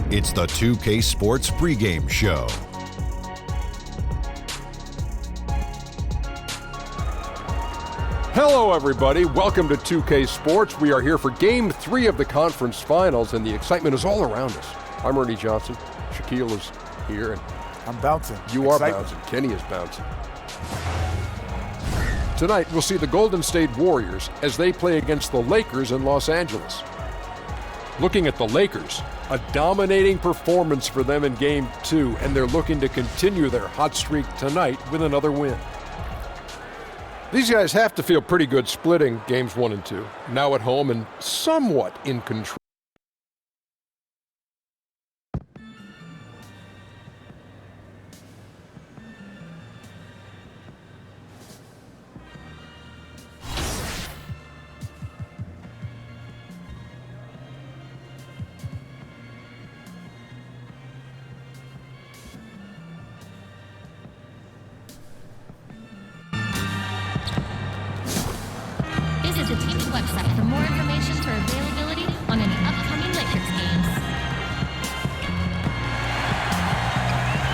It's the 2K Sports pregame show. Hello, everybody. Welcome to 2K Sports. We are here for Game 3 of the conference finals, and the excitement is all around us. I'm Ernie Johnson. Shaquille is here, and I'm bouncing. You are bouncing. Kenny is bouncing. Tonight, we'll see the Golden State Warriors as they play against the Lakers in Los Angeles. Looking at the Lakers, a dominating performance for them in Game 2, and they're looking to continue their hot streak tonight with another win. These guys have to feel pretty good splitting Games 1 and 2, now at home and somewhat in control. Visit the team's website for more information for availability on any upcoming Lakers games.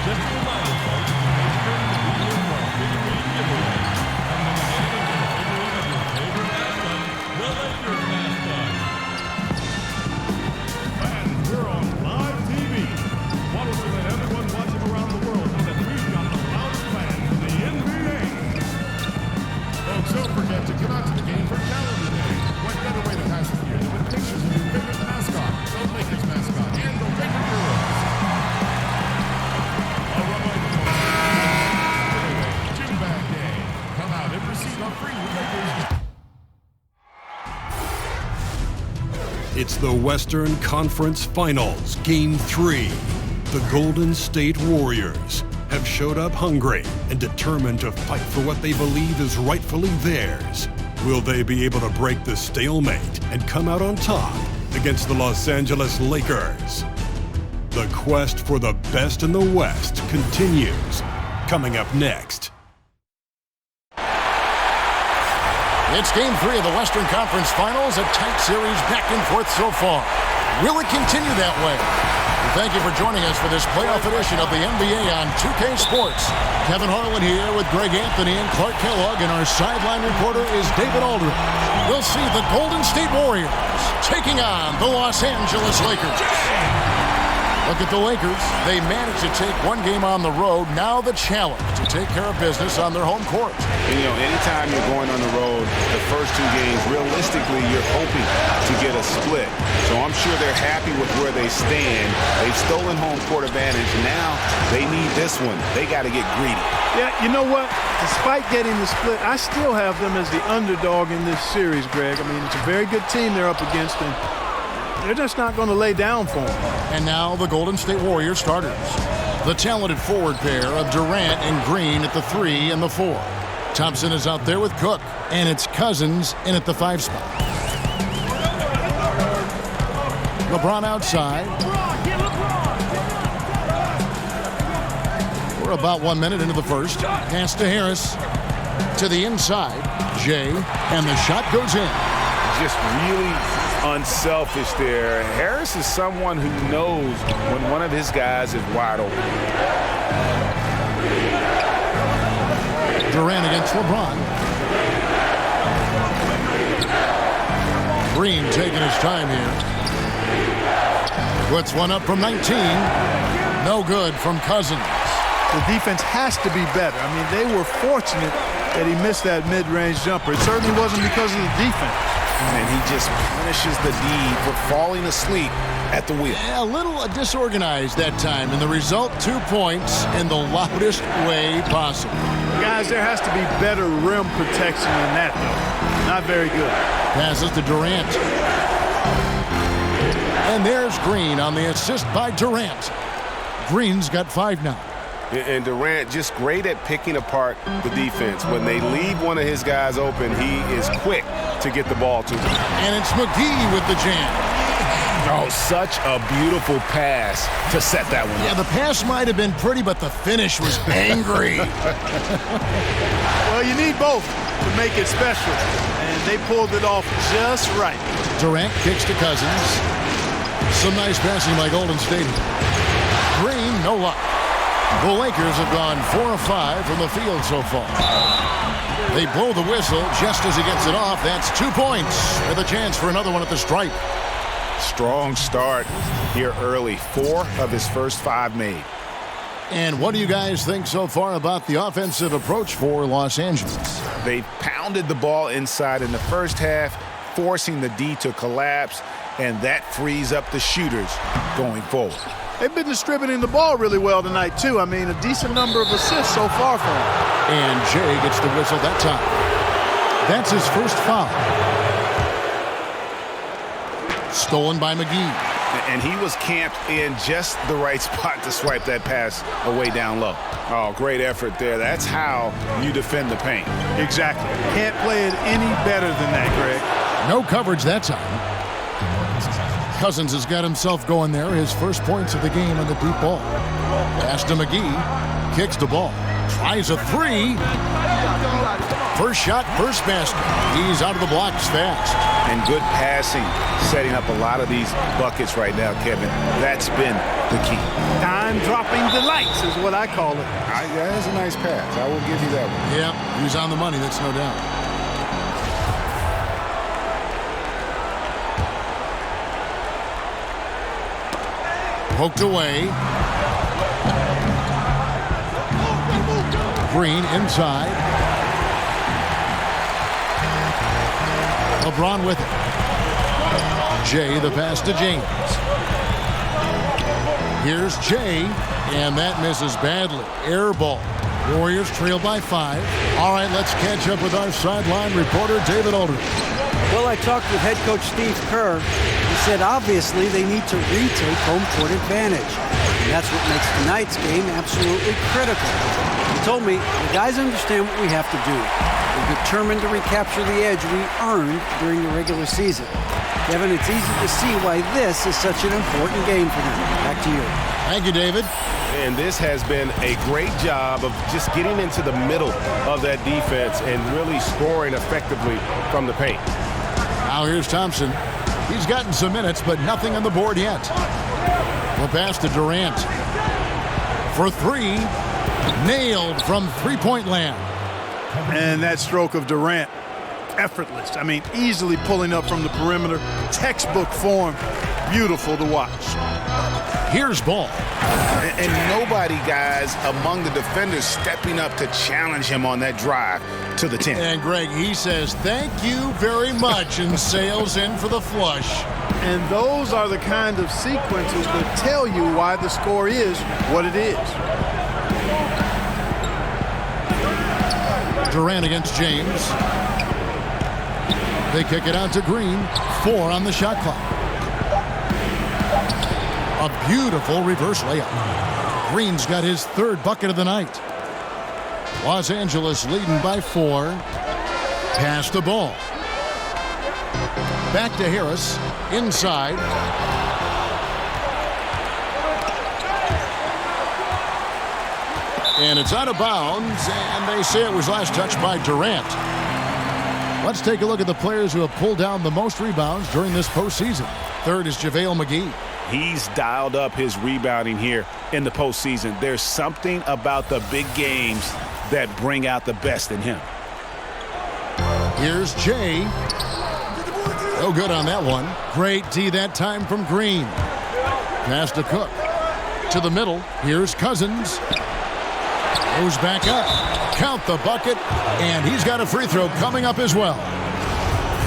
Just a reminder, folks, make sure to be here for our big week giveaway. Come to the game and get a figure of your favorite mascot, the Lakers mascot. And we're on live TV. Want to let everyone watching around the world know that we've got the loudest fans in the NBA. Folks, don't forget to come out to the game for Calendar Day. What better way to pass the year than with pictures of your favorite mascot, the Lakers mascot, and the Laker girls. All right, Jim Bag Day. Come out and receive a free Lakers. It's the Western Conference Finals, Game 3. The Golden State Warriors have showed up hungry and determined to fight for what they believe is rightfully theirs. Will they be able to break the stalemate and come out on top against the Los Angeles Lakers? The quest for the best in the West continues. Coming up next. It's Game 3 of the Western Conference Finals, a tight series back and forth so far. Will it continue that way? Thank you for joining us for this playoff edition of the NBA on 2K Sports. Kevin Harlan here with Greg Anthony and Clark Kellogg, and our sideline reporter is David Aldridge. We'll see the Golden State Warriors taking on the Los Angeles Lakers. Look at the Lakers. They managed to take one game on the road. Now the challenge to take care of business on their home court. And, anytime you're going on the road, the first two games, realistically, you're hoping to get a split. So I'm sure they're happy with where they stand. They've stolen home court advantage. Now they need this one. They got to get greedy. Yeah, you know what? Despite getting the split, I still have them as the underdog in this series, Greg. I mean, it's a very good team they're up against, and they're just not going to lay down for them. And now the Golden State Warriors starters. The talented forward pair of Durant and Green at the 3 and the 4. Thompson is out there with Cook, and it's Cousins in at the 5 spot. LeBron outside. We're about 1 minute into the first. Pass to Harris. To the inside. Jay, and the shot goes in. Just really unselfish there. Harris is someone who knows when one of his guys is wide open. Durant against LeBron. Green taking his time here. Puts one up from 19. No good from Cousins. The defense has to be better. I mean, they were fortunate that he missed that mid-range jumper. It certainly wasn't because of the defense. And he just punishes the D for falling asleep at the wheel. A little disorganized that time, and the result, 2 points in the loudest way possible. Guys, there has to be better rim protection than that, though. Not very good. Passes to Durant. And there's Green on the assist by Durant. Green's got 5 now. And Durant just great at picking apart the defense. When they leave one of his guys open, he is quick to get the ball to them. And it's McGee with the jam. Oh, such a beautiful pass to set that one up. Yeah, the pass might have been pretty, but the finish was angry. Well, you need both to make it special, and they pulled it off just right. Durant kicks to Cousins. Some nice passing by Golden State. Green, no luck. The Lakers have gone 4 of 5 from the field so far. They blow the whistle just as he gets it off. That's 2 points with a chance for another one at the stripe. Strong start here early. 4 of his first 5 made. And what do you guys think so far about the offensive approach for Los Angeles? They pounded the ball inside in the first half, forcing the D to collapse, and that frees up the shooters going forward. They've been distributing the ball really well tonight, too. I mean, a decent number of assists so far for them. And Jay gets the whistle that time. That's his first foul. Stolen by McGee. And he was camped in just the right spot to swipe that pass away down low. Oh, great effort there. That's how you defend the paint. Exactly. Can't play it any better than that, Greg. No coverage that time. Cousins has got himself going there. His first points of the game on the deep ball. Pass to McGee. Kicks the ball. Tries a 3. First shot, first basket. He's out of the blocks fast. And good passing, setting up a lot of these buckets right now, Kevin. That's been the key. Time-dropping delights is what I call it. That's a nice pass. I will give you that one. Yeah, he's on the money, that's no doubt. Poked away. Green inside. LeBron with it. Jay, the pass to James. Here's Jay, and that misses badly. Air ball. Warriors trail by 5. All right, let's catch up with our sideline reporter, David Aldridge. Well, I talked with head coach Steve Kerr. He said obviously they need to retake home court advantage. And that's what makes tonight's game absolutely critical. He told me the guys understand what we have to do. We're determined to recapture the edge we earned during the regular season. Kevin, it's easy to see why this is such an important game for them. Back to you. Thank you, David. And this has been a great job of just getting into the middle of that defense and really scoring effectively from the paint. Now here's Thompson. He's gotten some minutes, but nothing on the board yet. The pass to Durant. For 3. Nailed from three-point land. And that stroke of Durant, effortless. I mean, easily pulling up from the perimeter. Textbook form. Beautiful to watch. Here's ball. And nobody, guys, among the defenders stepping up to challenge him on that drive to the 10. And Greg, he says, thank you very much, and sails in for the flush. And those are the kind of sequences that tell you why the score is what it is. Durant against James. They kick it out to Green. 4 on the shot clock. A beautiful reverse layup. Green's got his 3rd bucket of the night. Los Angeles leading by 4. Pass the ball. Back to Harris. Inside. And it's out of bounds, and they say it was last touched by Durant. Let's take a look at the players who have pulled down the most rebounds during this postseason. 3rd is JaVale McGee. He's dialed up his rebounding here in the postseason. There's something about the big games that bring out the best in him. Here's Jay. No good on that one. Great D that time from Green. Pass to Cook. To the middle. Here's Cousins. Goes back up. Count the bucket. And he's got a free throw coming up as well.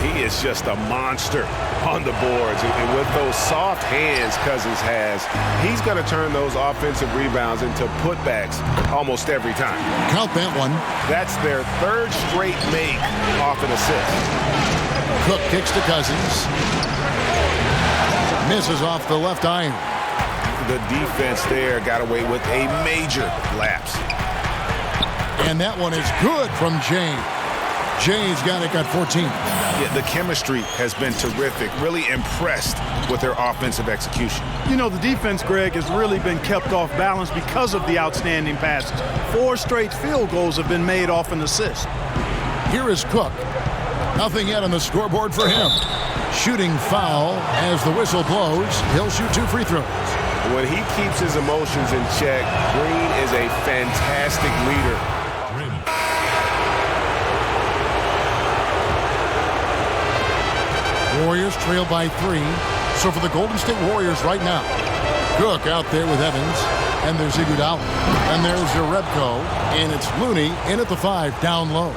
He is just a monster on the boards. And with those soft hands Cousins has, he's going to turn those offensive rebounds into putbacks almost every time. Count that one. That's their 3rd straight make off an assist. Cook kicks to Cousins. Misses off the left iron. The defense there got away with a major lapse. And that one is good from Jay. Jay's got 14. Yeah, the chemistry has been terrific. Really impressed with their offensive execution. You know, the defense, Greg, has really been kept off balance because of the outstanding passes. 4 straight field goals have been made off an assist. Here is Cook. Nothing yet on the scoreboard for him. Shooting foul as the whistle blows. He'll shoot 2 free throws. When he keeps his emotions in check, Green is a fantastic leader. Warriors trail by 3. So for the Golden State Warriors right now, Cook out there with Evans. And there's Iguodala. And there's Jerebko. And it's Looney in at the 5, down low.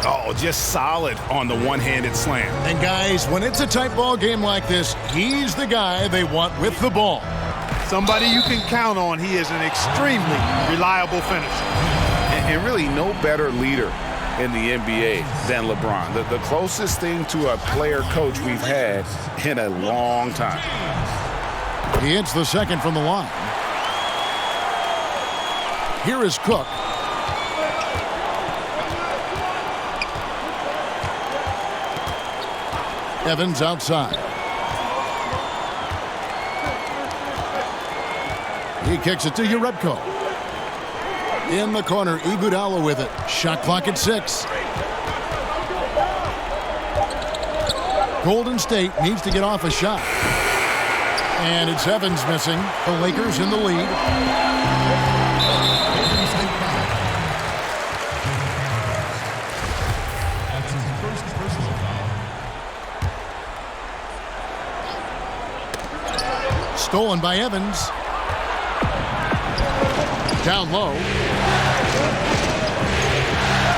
Oh, just solid on the one-handed slam. And guys, when it's a tight ball game like this, he's the guy they want with the ball. Somebody you can count on. He is an extremely reliable finisher. And really no better leader in the NBA than LeBron. The closest thing to a player-coach we've had in a long time. He hits the second from the line. Here is Cook. Evans outside. He kicks it to Jerebko. In the corner, Iguodala with it. Shot clock at 6. Golden State needs to get off a shot. And it's Evans missing. The Lakers in the lead. Stolen by Evans. Down low.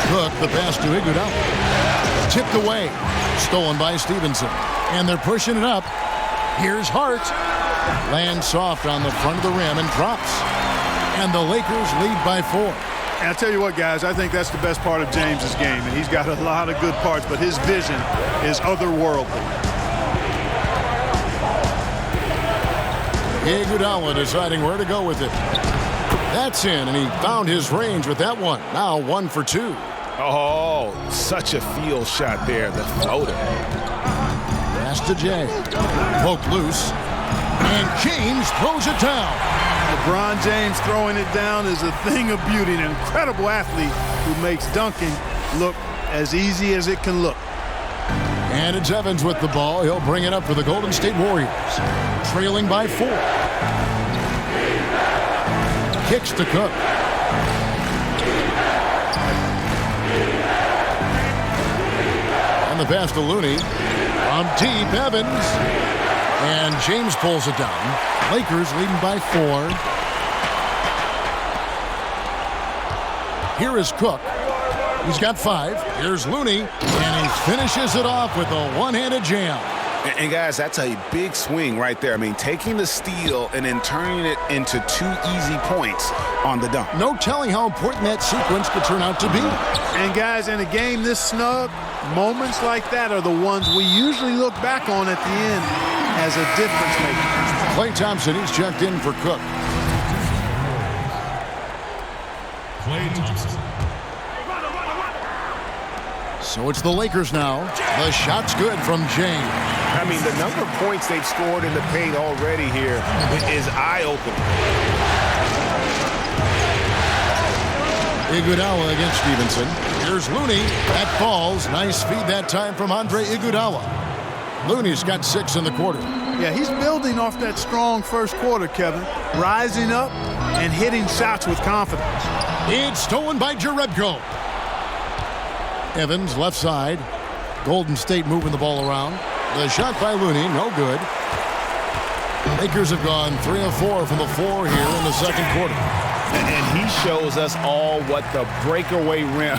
Cook, the pass to Iguodala. Tipped away. Stolen by Stevenson. And they're pushing it up. Here's Hart. Lands soft on the front of the rim and drops. And the Lakers lead by 4. And I'll tell you what, guys, I think that's the best part of James's game. And he's got a lot of good parts, but his vision is otherworldly. Iguodala deciding where to go with it. That's in, and he found his range with that one. Now 1 for 2. Oh, such a field shot there, the floater. Pass to Jay. Poked loose. And James throws it down. LeBron James throwing it down is a thing of beauty. An incredible athlete who makes dunking look as easy as it can look. And it's Evans with the ball. He'll bring it up for the Golden State Warriors. Trailing by 4. Kicks to Cook. And the pass to Looney. From deep, Evans. And James pulls it down. Lakers leading by 4. Here is Cook. He's got 5. Here's Looney. And he finishes it off with a one-handed jam. And guys, that's a big swing right there. I mean, taking the steal and then turning it into 2 easy points on the dunk. No telling how important that sequence could turn out to be. And guys, in a game this snug, moments like that are the ones we usually look back on at the end as a difference maker. Klay Thompson, he's checked in for Cook. Klay Thompson. So it's the Lakers now. The shot's good from James. I mean, the number of points they've scored in the paint already here is eye-opening. Iguodala against Stevenson. Here's Looney. That falls. Nice feed that time from Andre Iguodala. Looney's got 6 in the quarter. Yeah, he's building off that strong first quarter, Kevin. Rising up and hitting shots with confidence. It's stolen by Jerebko. Evans left side. Golden State moving the ball around. The shot by Looney, no good. Lakers have gone 3 of 4 from the floor here in the second quarter. And he shows us all what the breakaway rim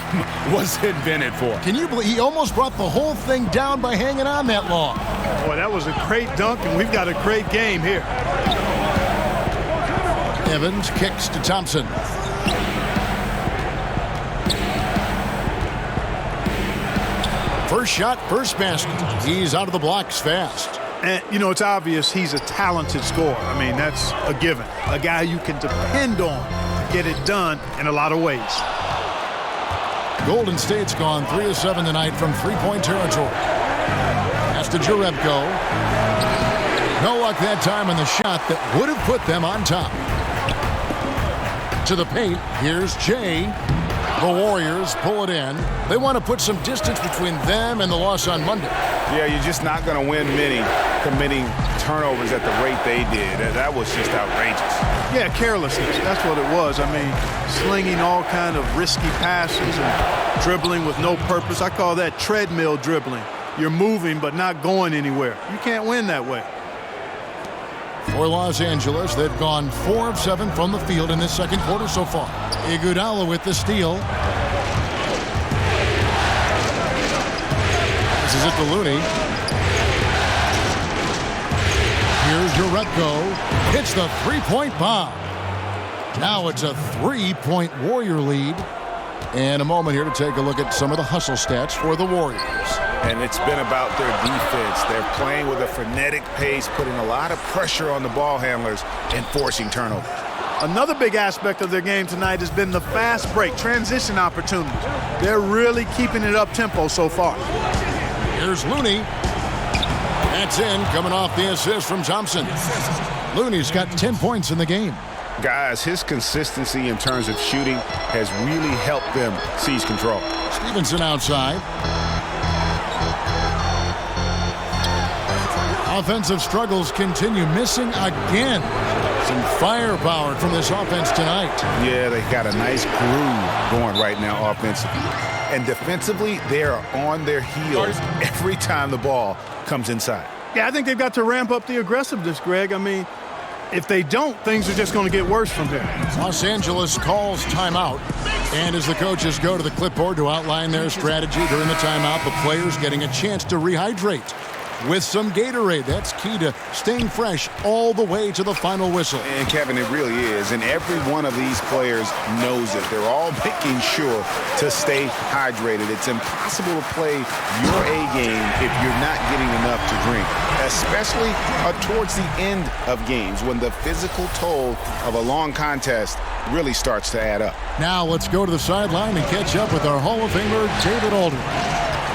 was invented for. Can you believe he almost brought the whole thing down by hanging on that long? Boy, that was a great dunk, and we've got a great game here. Evans kicks to Thompson. First shot, first basket. He's out of the blocks fast. And, you know, it's obvious he's a talented scorer. I mean, that's a given. A guy you can depend on to get it done in a lot of ways. Golden State's gone 3 of 7 tonight from three-point territory. Pass to Jerebko. No luck that time on the shot that would have put them on top. To the paint, here's Jay. The Warriors pull it in. They want to put some distance between them and the loss on Monday. Yeah, you're just not going to win many committing turnovers at the rate they did. That was just outrageous. Yeah, carelessness. That's what it was. I mean, slinging all kind of risky passes and dribbling with no purpose. I call that treadmill dribbling. You're moving but not going anywhere. You can't win that way. For Los Angeles, they've gone 4 of 7 from the field in this second quarter so far. Iguodala with the steal. This is it to Looney. Here's Uretko. Hits the three-point bomb. Now it's a 3-point Warrior lead. And a moment here to take a look at some of the hustle stats for the Warriors. And it's been about their defense. They're playing with a frenetic pace, putting a lot of pressure on the ball handlers and forcing turnovers. Another big aspect of their game tonight has been the fast break, transition opportunities. They're really keeping it up-tempo so far. Here's Looney. That's in, coming off the assist from Thompson. Looney's got 10 points in the game. Guys, his consistency in terms of shooting has really helped them seize control. Stevenson outside. Offensive struggles continue, missing again. Some firepower from this offense tonight. Yeah, they got a nice groove going right now offensively. And defensively, they are on their heels every time the ball comes inside. Yeah, I think they've got to ramp up the aggressiveness, Greg. I mean, if they don't, things are just going to get worse from here. Los Angeles calls timeout. And as the coaches go to the clipboard to outline their strategy during the timeout, the players getting a chance to rehydrate with some Gatorade. That's key to staying fresh all the way to the final whistle. And Kevin, it really is. And every one of these players knows it. They're all making sure to stay hydrated. It's impossible to play your A game if you're not getting enough to drink, especially towards the end of games when the physical toll of a long contest really starts to add up. Now let's go to the sideline and catch up with our Hall of Famer, David Aldridge.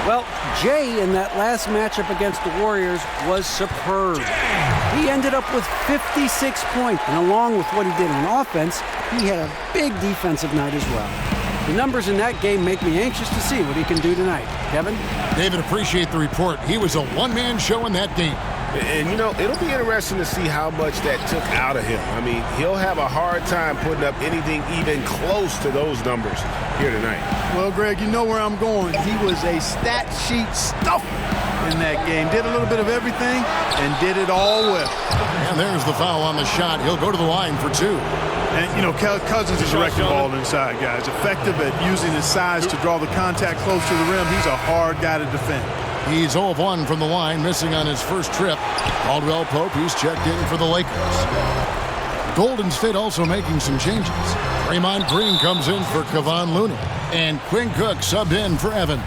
Well, Jay in that last matchup against the Warriors was superb. He ended up with 56 points, and along with what he did on offense, he had a big defensive night as well. The numbers in that game make me anxious to see what he can do tonight. Kevin? David, appreciate the report. He was a one-man show in that game. And, you know, it'll be interesting to see how much that took out of him. I mean, he'll have a hard time putting up anything even close to those numbers here tonight. Well, Greg, you know where I'm going. He was a stat sheet stuffer in that game. Did a little bit of everything and did it all well. And there's the foul on the shot. He'll go to the line for 2. And, you know, Cousins is directing the ball inside, guys. Effective at using his size to draw the contact close to the rim. He's a hard guy to defend. He's 0 of 1 from the line, missing on his first trip. Caldwell Pope, he's checked in for the Lakers. Golden State also making some changes. Draymond Green comes in for Kevon Looney. And Quinn Cook subbed in for Evans.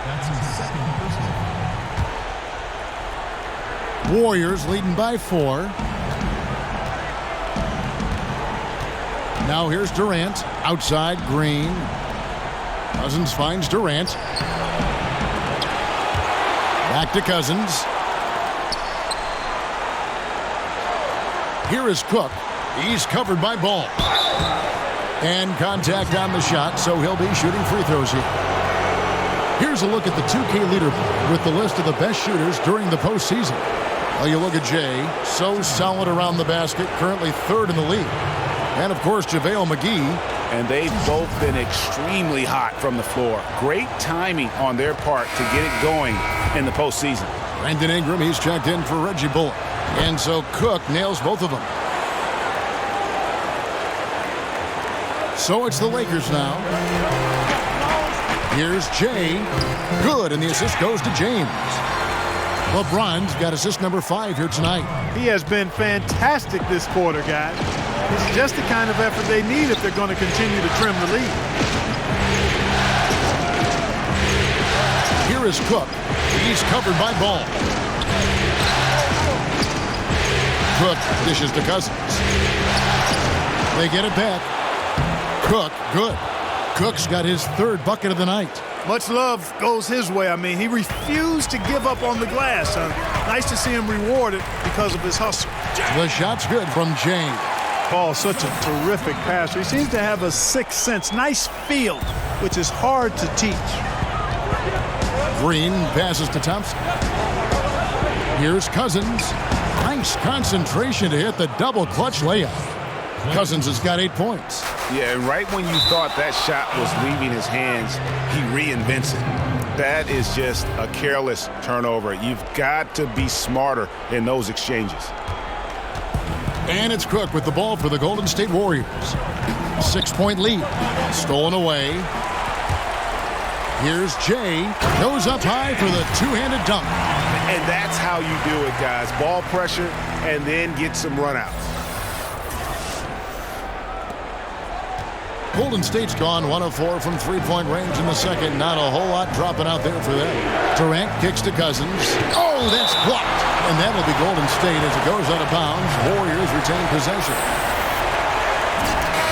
That's his second personal. Warriors leading by 4. Now here's Durant. Outside, Green. Cousins finds Durant. Back to Cousins. Here is Cook. He's covered by Ball. And contact on the shot, so he'll be shooting free throws here. Here's a look at the 2K leaderboard with the list of the best shooters during the postseason. Well, you look at Jay, so solid around the basket, currently 3rd in the league. And, of course, JaVale McGee. And they've both been extremely hot from the floor. Great timing on their part to get it going in the postseason. Brandon Ingram, he's checked in for Reggie Bullock. And so Cook nails both of them. So it's the Lakers now. Here's Jay. Good, and the assist goes to James. LeBron's got assist number 5 here tonight. He has been fantastic this quarter, guys. It's just the kind of effort they need if they're going to continue to trim the lead. Here is Cook. He's covered by Ball. Cook dishes to Cousins. They get it back. Cook, good. Cook's got his 3rd bucket of the night. Much love goes his way. I mean, he refused to give up on the glass. Nice to see him rewarded because of his hustle. The shot's good from James. Paul's such a terrific passer. He seems to have a sixth sense, nice feel, which is hard to teach. Green passes to Thompson. Here's Cousins. Nice concentration to hit the double clutch layup. Cousins has got 8 points. Yeah, and right when you thought that shot was leaving his hands, he reinvents it. That is just a careless turnover. You've got to be smarter in those exchanges. And it's Cook with the ball for the Golden State Warriors. 6-point lead. Stolen away. Here's Jay. Goes up high for the two-handed dunk. And that's how you do it, guys. Ball pressure and then get some runouts. Golden State's gone 1 of 4 from three-point range in the second. Not a whole lot dropping out there for them. Durant kicks to Cousins. Oh, that's blocked. And that'll be Golden State as it goes out of bounds. Warriors retain possession.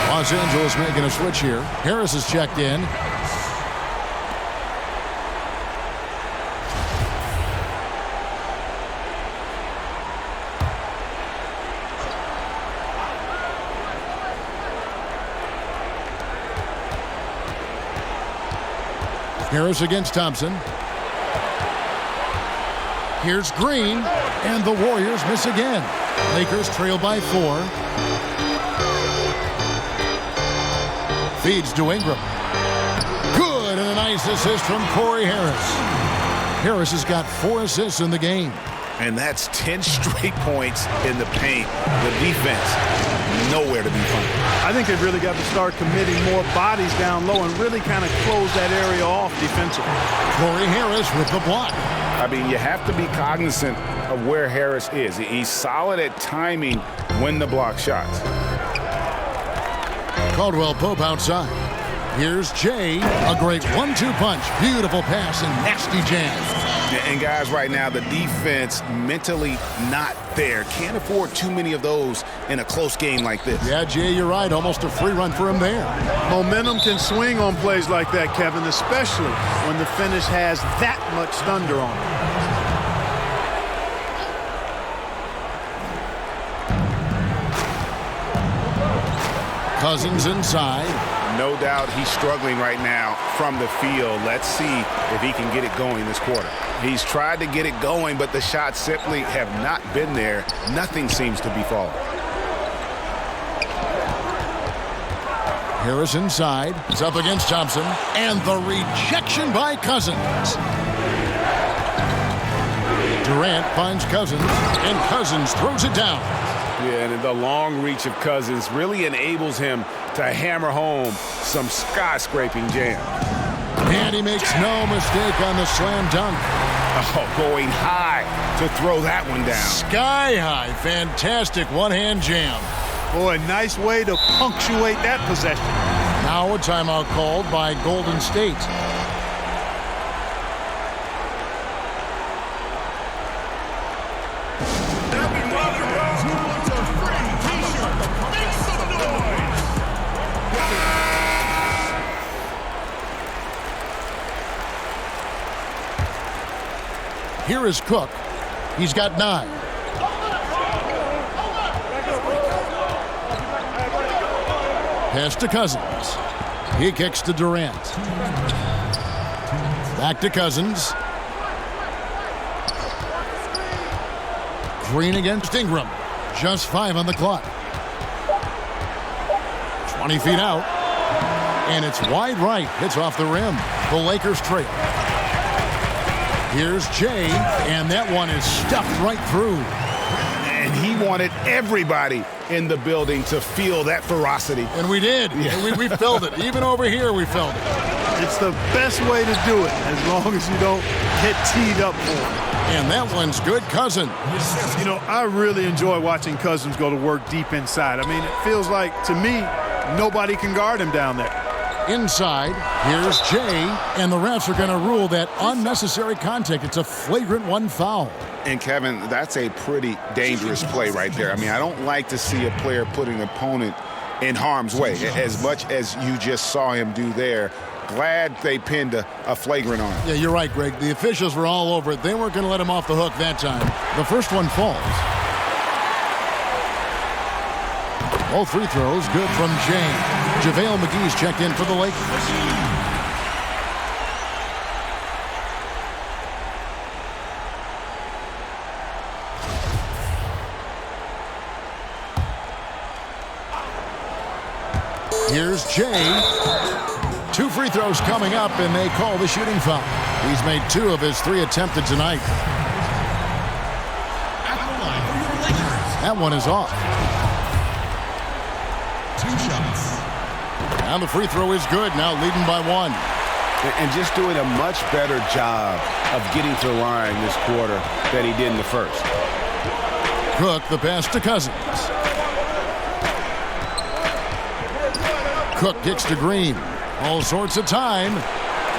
Los Angeles making a switch here. Harris is checked in. Harris against Thompson. Here's Green, and the Warriors miss again. Lakers trail by 4. Feeds to Ingram. Good, and a nice assist from Corey Harris. Harris has got 4 assists in the game. And that's 10 straight points in the paint. The defense, nowhere to be found. I think they've really got to start committing more bodies down low and really kind of close that area off defensively. Corey Harris with the block. I mean, you have to be cognizant of where Harris is. He's solid at timing when to block shots. Caldwell Pope outside. Here's Jay. A great 1-2 punch. Beautiful pass and nasty jam. And guys, right now, the defense mentally not there. Can't afford too many of those in a close game like this. Yeah, Jay, you're right. Almost a free run for him there. Momentum can swing on plays like that, Kevin, especially when the finish has that much thunder on it. Cousins inside. No doubt he's struggling right now from the field. Let's see if he can get it going this quarter. He's tried to get it going, but the shots simply have not been there. Nothing seems to be falling. Harris inside. It's up against Thompson. And the rejection by Cousins. Durant finds Cousins, and Cousins throws it down. Yeah, and the long reach of Cousins really enables him to hammer home some skyscraping jam. And he makes no mistake on the slam dunk. Oh, going high to throw that one down. Sky high. Fantastic one-hand jam. Boy, nice way to punctuate that possession. Now a timeout called by Golden State. Here is Cook. He's got 9. Pass to Cousins. He kicks to Durant. Back to Cousins. Green against Ingram. Just 5 on the clock. 20 feet out. And it's wide right. Hits off the rim. The Lakers trail. Here's Jay, and that one is stuffed right through. And he wanted everybody in the building to feel that ferocity. And we did. Yeah. We felt it. Even over here, we felt it. It's the best way to do it, as long as you don't get teed up for it. And that one's good. Cousins. You know, I really enjoy watching Cousins go to work deep inside. I mean, it feels like, to me, nobody can guard him down there. Inside, here's Jay, and the refs are going to rule that unnecessary contact. It's a flagrant 1 foul. And, Kevin, that's a pretty dangerous play right there. I mean, I don't like to see a player put an opponent in harm's way, as much as you just saw him do there. Glad they pinned a flagrant on him. Yeah, you're right, Greg. The officials were all over it. They weren't going to let him off the hook that time. The first one falls. Both free throws good from Jay. JaVale McGee's checked in for the Lakers. Here's Jay. 2 free throws coming up, and they call the shooting foul. He's made 2 of his 3 attempted tonight. That one is off. 2 shots. And the free throw is good, now leading by 1. And just doing a much better job of getting to the line this quarter than he did in the first. Cook, the pass to Cousins. Cook kicks to Green. All sorts of time.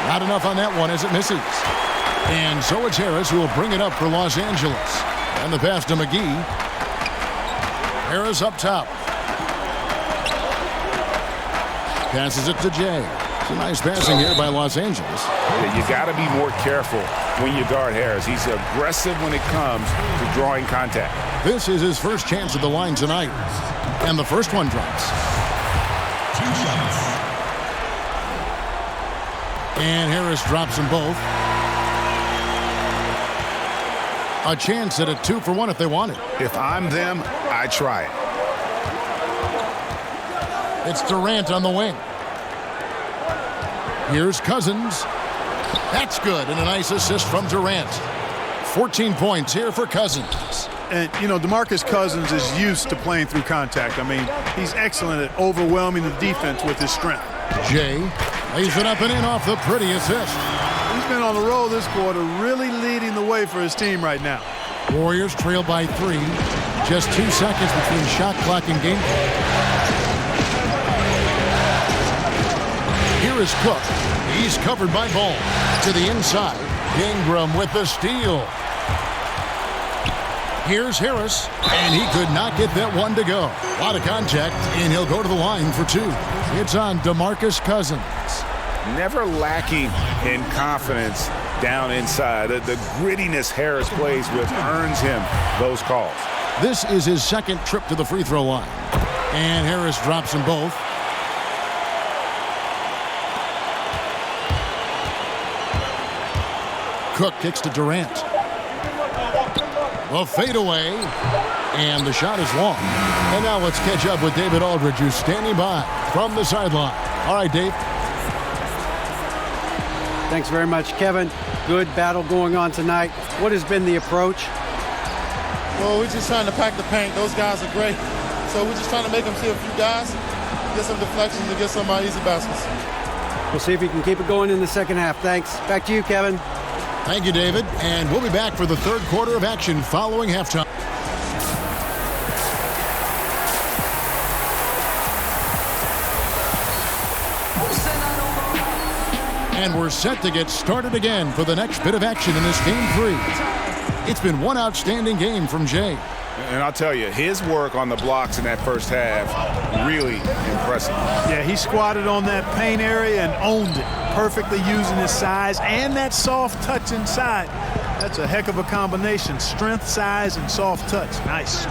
Not enough on that one as it misses. And so it's Harris who will bring it up for Los Angeles. And the pass to McGee. Harris up top. Passes it to Jay. It's a nice passing here by Los Angeles. You got to be more careful when you guard Harris. He's aggressive when it comes to drawing contact. This is his first chance at the line tonight. And the first one drops. 2 shots. And Harris drops them both. A chance at a 2-for-1 if they want it. If I'm them, I try it. It's Durant on the wing. Here's Cousins. That's good, and a nice assist from Durant. 14 points here for Cousins. And, you know, DeMarcus Cousins is used to playing through contact. I mean, he's excellent at overwhelming the defense with his strength. Jay lays it up and in off the pretty assist. He's been on the roll this quarter, really leading the way for his team right now. Warriors trail by 3. Just 2 seconds between shot clock and game clock. Here is Cook. He's covered by Ball. To the inside. Ingram with the steal. Here's Harris, and he could not get that one to go. A lot of contact, and he'll go to the line for 2. It's on DeMarcus Cousins. Never lacking in confidence down inside. The grittiness Harris plays with earns him those calls. This is his second trip to the free throw line. And Harris drops them both. Cook kicks to Durant. A fadeaway, and the shot is long. And now let's catch up with David Aldridge, who's standing by from the sideline. All right, Dave. Thanks very much, Kevin. Good battle going on tonight. What has been the approach? Well, we're just trying to pack the paint. Those guys are great. So we're just trying to make them see a few guys, get some deflections, and get some easy baskets. We'll see if you can keep it going in the second half. Thanks. Back to you, Kevin. Thank you, David. And we'll be back for the third quarter of action following halftime. And we're set to get started again for the next bit of action in this game 3. It's been one outstanding game from Jay. And I'll tell you, his work on the blocks in that first half, really impressive. Yeah, he squatted on that paint area and owned it, perfectly using his size and that soft touch inside. That's a heck of a combination. Strength, size, and soft touch. Nice.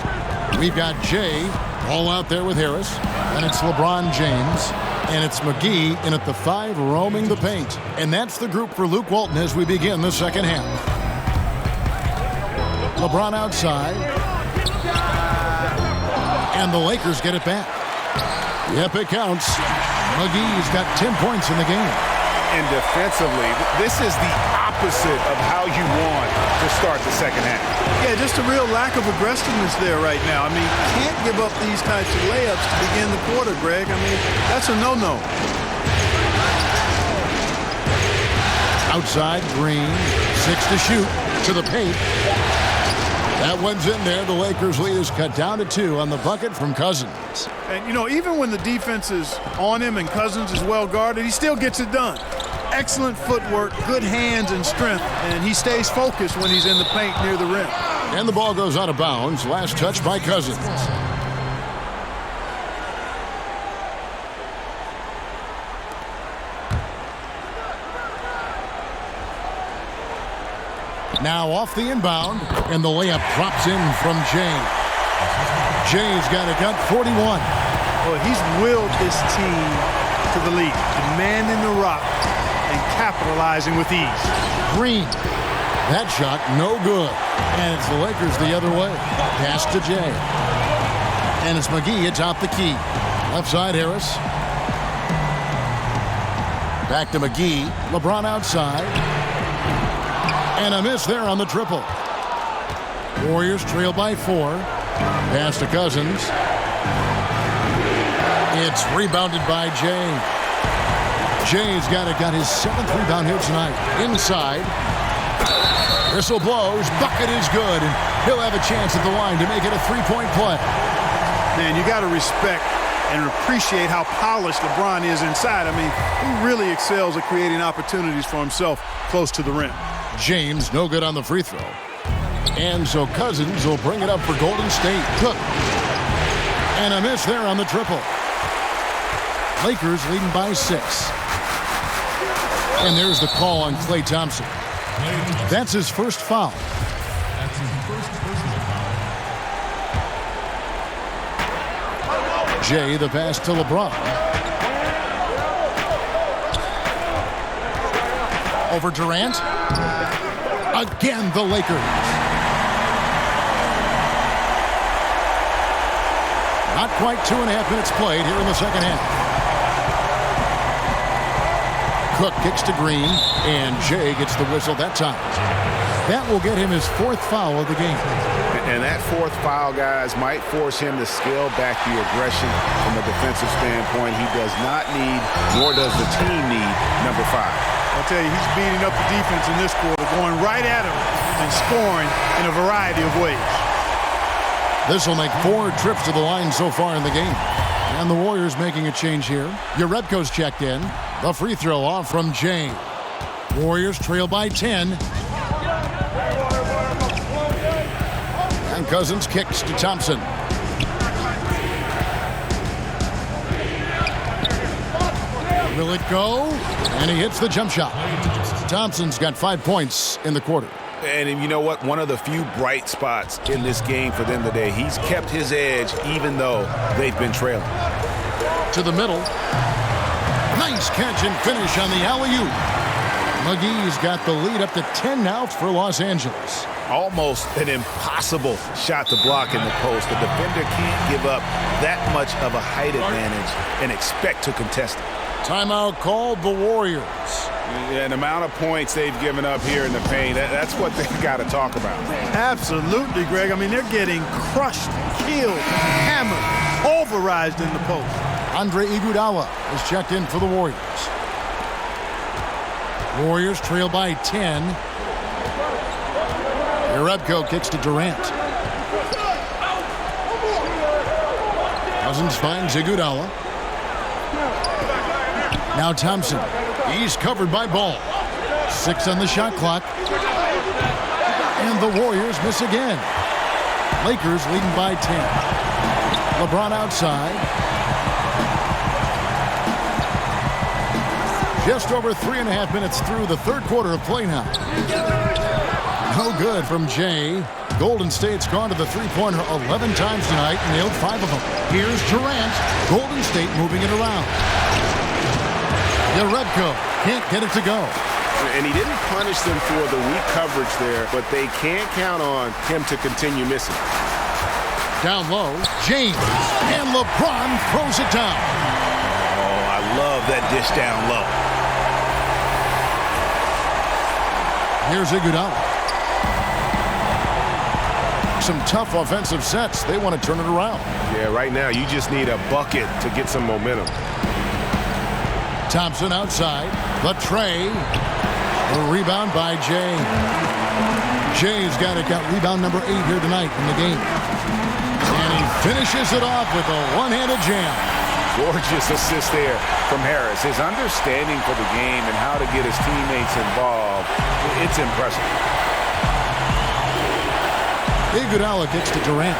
We've got Jay all out there with Harris, and it's LeBron James, and it's McGee in at the 5 roaming the paint. And that's the group for Luke Walton as we begin the second half. LeBron outside. And the Lakers get it back. Yep, it counts. McGee's got 10 points in the game. And defensively, this is the opposite of how you want to start the second half. Yeah, just a real lack of aggressiveness there right now. I mean, you can't give up these types of layups to begin the quarter, Greg. I mean, that's a no-no. Outside, Green. 6 to shoot. To the paint. That one's in there. The Lakers' lead is cut down to 2 on the bucket from Cousins. And, you know, even when the defense is on him and Cousins is well guarded, he still gets it done. Excellent footwork, good hands and strength, and he stays focused when he's in the paint near the rim. And the ball goes out of bounds. Last touch by Cousins. Now off the inbound, and the layup drops in from Jay. Jay's got it, got 41. Well, he's willed this team to the lead, demanding the rock and capitalizing with ease. Green. That shot, no good. And it's the Lakers the other way. Pass to Jay. And it's McGee atop the key. Left side, Harris. Back to McGee. LeBron outside. And a miss there on the triple. Warriors trail by 4. Pass to Cousins. It's rebounded by Jay. Jay's got his 7th rebound here tonight. Inside. Whistle blows. Bucket is good. And he'll have a chance at the line to make it a 3-point play. Man, you got to respect and appreciate how polished LeBron is inside. I mean, he really excels at creating opportunities for himself close to the rim. James, no good on the free throw. And so Cousins will bring it up for Golden State. Cook. And a miss there on the triple. Lakers leading by 6. And there's the call on Klay Thompson. That's his first foul. That's his first personal foul. Jay, the pass to LeBron. Over Durant. Again, the Lakers. Not quite 2.5 minutes played here in the second half. Cook kicks to Green, and Jay gets the whistle that time. That will get him his 4th foul of the game. And that 4th foul, guys, might force him to scale back the aggression from a defensive standpoint. He does not need, nor does the team need, number 5. I'll tell you, he's beating up the defense in this quarter, going right at him and scoring in a variety of ways. This will make 4 trips to the line so far in the game. And the Warriors making a change here. Jerebko's checked in. The free throw off from Jay. Warriors trail by 10. And Cousins kicks to Thompson. Will it go? And he hits the jump shot. Thompson's got 5 points in the quarter. And you know what? One of the few bright spots in this game for them today. He's kept his edge even though they've been trailing. To the middle. Nice catch and finish on the alley-oop. McGee's got the lead up to 10 now for Los Angeles. Almost an impossible shot to block in the post. The defender can't give up that much of a height advantage and expect to contest it. Timeout called the Warriors. Yeah, the amount of points they've given up here in the paint, that's what they've got to talk about. Absolutely, Greg. I mean, they're getting crushed, killed, hammered, pulverized in the post. Andre Iguodala is checked in for the Warriors. Warriors trail by 10. Jerebko kicks to Durant. Cousins finds Iguodala. Now Thompson. He's covered by Ball. 6 on the shot clock. And the Warriors miss again. Lakers leading by 10. LeBron outside. Just over 3.5 minutes through the third quarter of play now. No good from Jay. Golden State's gone to the three-pointer 11 times tonight and nailed 5 of them. Here's Durant. Golden State moving it around. Jerebko can't get it to go. And he didn't punish them for the weak coverage there, but they can't count on him to continue missing. Down low, James. And LeBron throws it down. Oh, I love that dish down low. Here's Iguodala. Some tough offensive sets. They want to turn it around. Yeah, right now you just need a bucket to get some momentum. Thompson outside. The tray. The rebound by Jay. Jay's got rebound number 8 here tonight in the game. And he finishes it off with a one-handed jam. Gorgeous assist there from Harris. His understanding for the game and how to get his teammates involved, it's impressive. Iguodala kicks to Durant.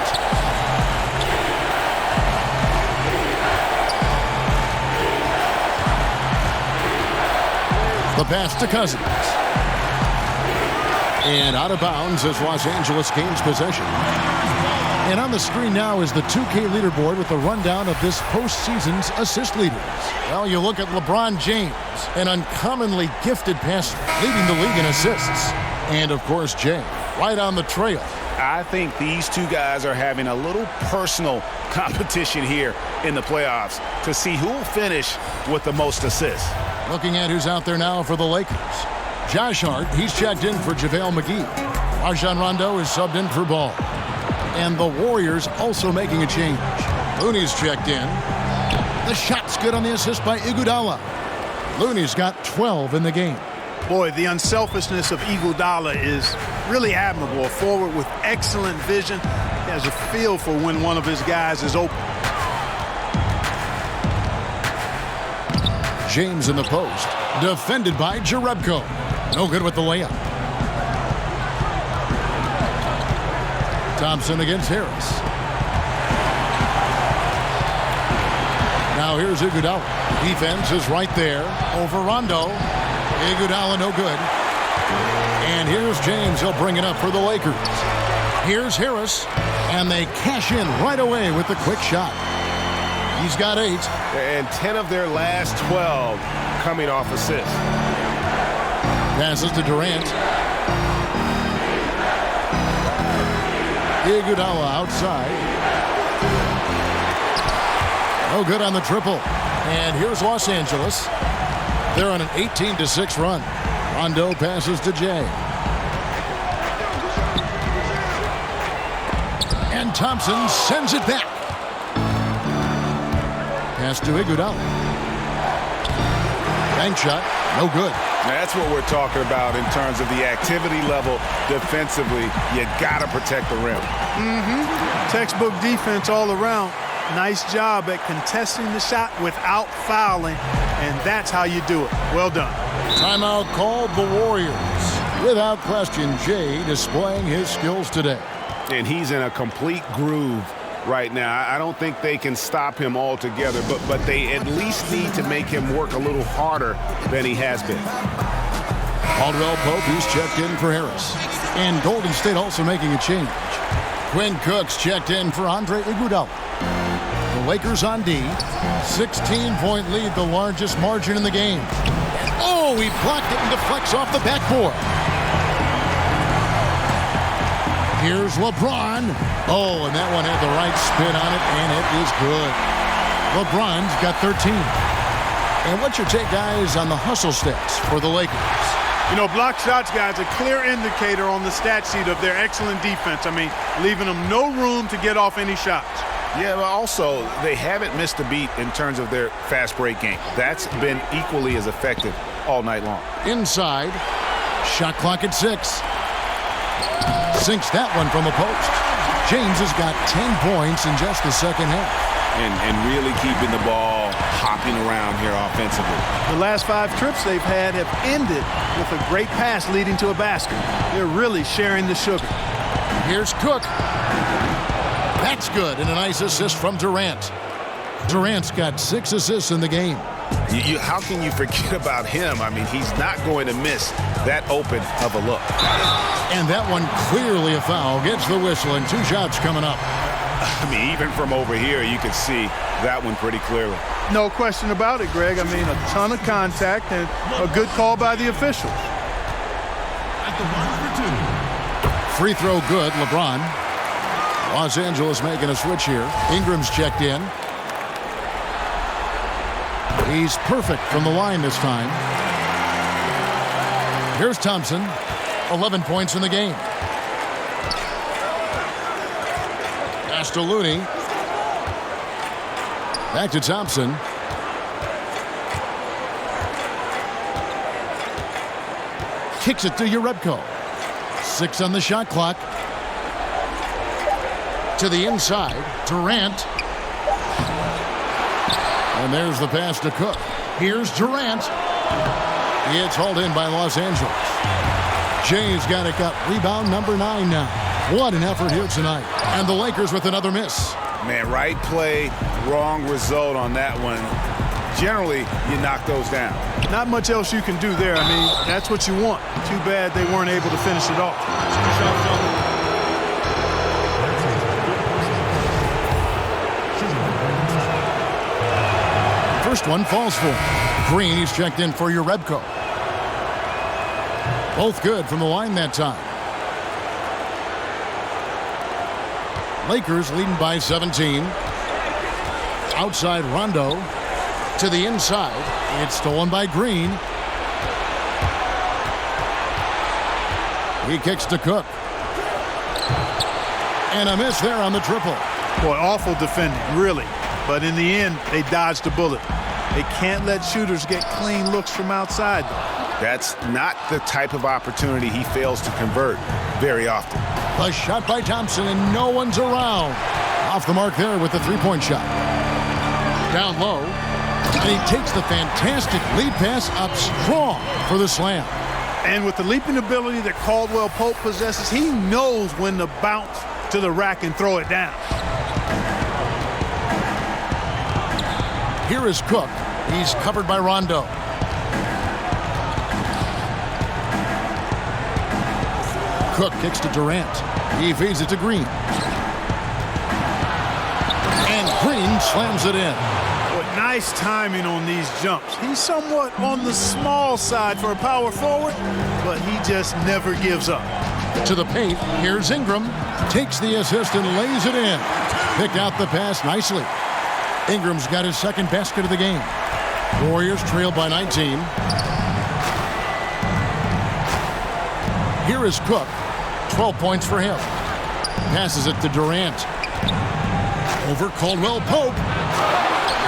The pass to Cousins. And out of bounds as Los Angeles gains possession. And on the screen now is the 2K leaderboard with the rundown of this postseason's assist leaders. Well, you look at LeBron James, an uncommonly gifted passer, leading the league in assists. And, of course, Jay, right on the trail. I think these two guys are having a little personal competition here in the playoffs to see who will finish with the most assists. Looking at who's out there now for the Lakers. Josh Hart, he's checked in for JaVale McGee. Rajon Rondo is subbed in for Ball. And the Warriors also making a change. Looney's checked in. The shot's good on the assist by Iguodala. Looney's got 12 in the game. Boy, the unselfishness of Iguodala is really admirable. A forward with excellent vision. He has a feel for when one of his guys is open. James in the post. Defended by Jerebko. No good with the layup. Thompson against Harris. Now here's Iguodala. Defense is right there. Over Rondo. Iguodala no good. And here's James. He'll bring it up for the Lakers. Here's Harris. And they cash in right away with the quick shot. He's got 8. And 10 of their last 12 coming off assists. Passes to Durant. Iguodala outside. No good on the triple. And here's Los Angeles. They're on an 18-6 run. Rondo passes to Jay. And Thompson sends it back. Pass to Iguodala. Bank shot. No good. That's what we're talking about in terms of the activity level defensively. You got to protect the rim. Textbook defense all around. Nice job at contesting the shot without fouling, and that's how you do it. Well done. Timeout called the Warriors. Without question, Jay displaying his skills today. And he's in a complete groove right now. I don't think they can stop him altogether, but they at least need to make him work a little harder than he has been. Caldwell Pope, he's checked in for Harris. And Golden State also making a change. Quinn Cook's checked in for Andre Iguodala. The Lakers on D. 16-point lead, the largest margin in the game. Oh, he blocked it and deflects off the backboard. Here's LeBron. Oh, and that one had the right spin on it, and it is good. LeBron's got 13. And what's your take, guys, on the hustle stats for the Lakers? You know, block shots, guys, a clear indicator on the stat sheet of their excellent defense. I mean, leaving them no room to get off any shots. Yeah, but also, they haven't missed a beat in terms of their fast break game. That's been equally as effective all night long. Inside. Shot clock at 6. Sinks that one from the post. James has got 10 points in just the second half. And really keeping the ball hopping around here offensively. The last 5 trips they've had have ended with a great pass leading to a basket. They're really sharing the sugar. Here's Cook. That's good, and a nice assist from Durant. Durant's got 6 assists in the game. How can you forget about him? I mean, he's not going to miss that open of a look. And that one clearly a foul. Gets the whistle, and 2 shots coming up. I mean, even from over here, you can see that one pretty clearly. No question about it, Greg. I mean, a ton of contact and a good call by the officials. At the line for 2. Free throw good, LeBron. Los Angeles making a switch here. Ingram's checked in. He's perfect from the line this time. Here's Thompson. 11 points in the game. Pass to Looney. Back to Thompson. Kicks it to Jerebko. 6 on the shot clock. To the inside. Durant. And there's the pass to Cook. Here's Durant. It's hauled in by Los Angeles. Jay's got it. Got rebound number 9 now. What an effort here tonight. And the Lakers with another miss. Man, right play, wrong result on that one. Generally, you knock those down. Not much else you can do there. I mean, that's what you want. Too bad they weren't able to finish it off. First one falls for him. Green, he's checked in for Urebko. Both good from the line that time. Lakers leading by 17. Outside Rondo to the inside. It's stolen by Green. He kicks to Cook. And a miss there on the triple. Boy, awful defending, really. But in the end, they dodged a bullet. They can't let shooters get clean looks from outside, though. That's not the type of opportunity he fails to convert very often. A shot by Thompson, and no one's around. Off the mark there with the three-point shot. Down low, and he takes the fantastic lead pass up strong for the slam. And with the leaping ability that Caldwell Pope possesses, he knows when to bounce to the rack and throw it down. Here is Cook. He's covered by Rondo. Cook kicks to Durant. He feeds it to Green. And Green slams it in. But nice timing on these jumps. He's somewhat on the small side for a power forward, but he just never gives up. To the paint, here's Ingram. Takes the assist and lays it in. Picked out the pass nicely. Ingram's got his second basket of the game. Warriors trail by 19. Here is Cook. 12 points for him. Passes it to Durant. Over Caldwell Pope.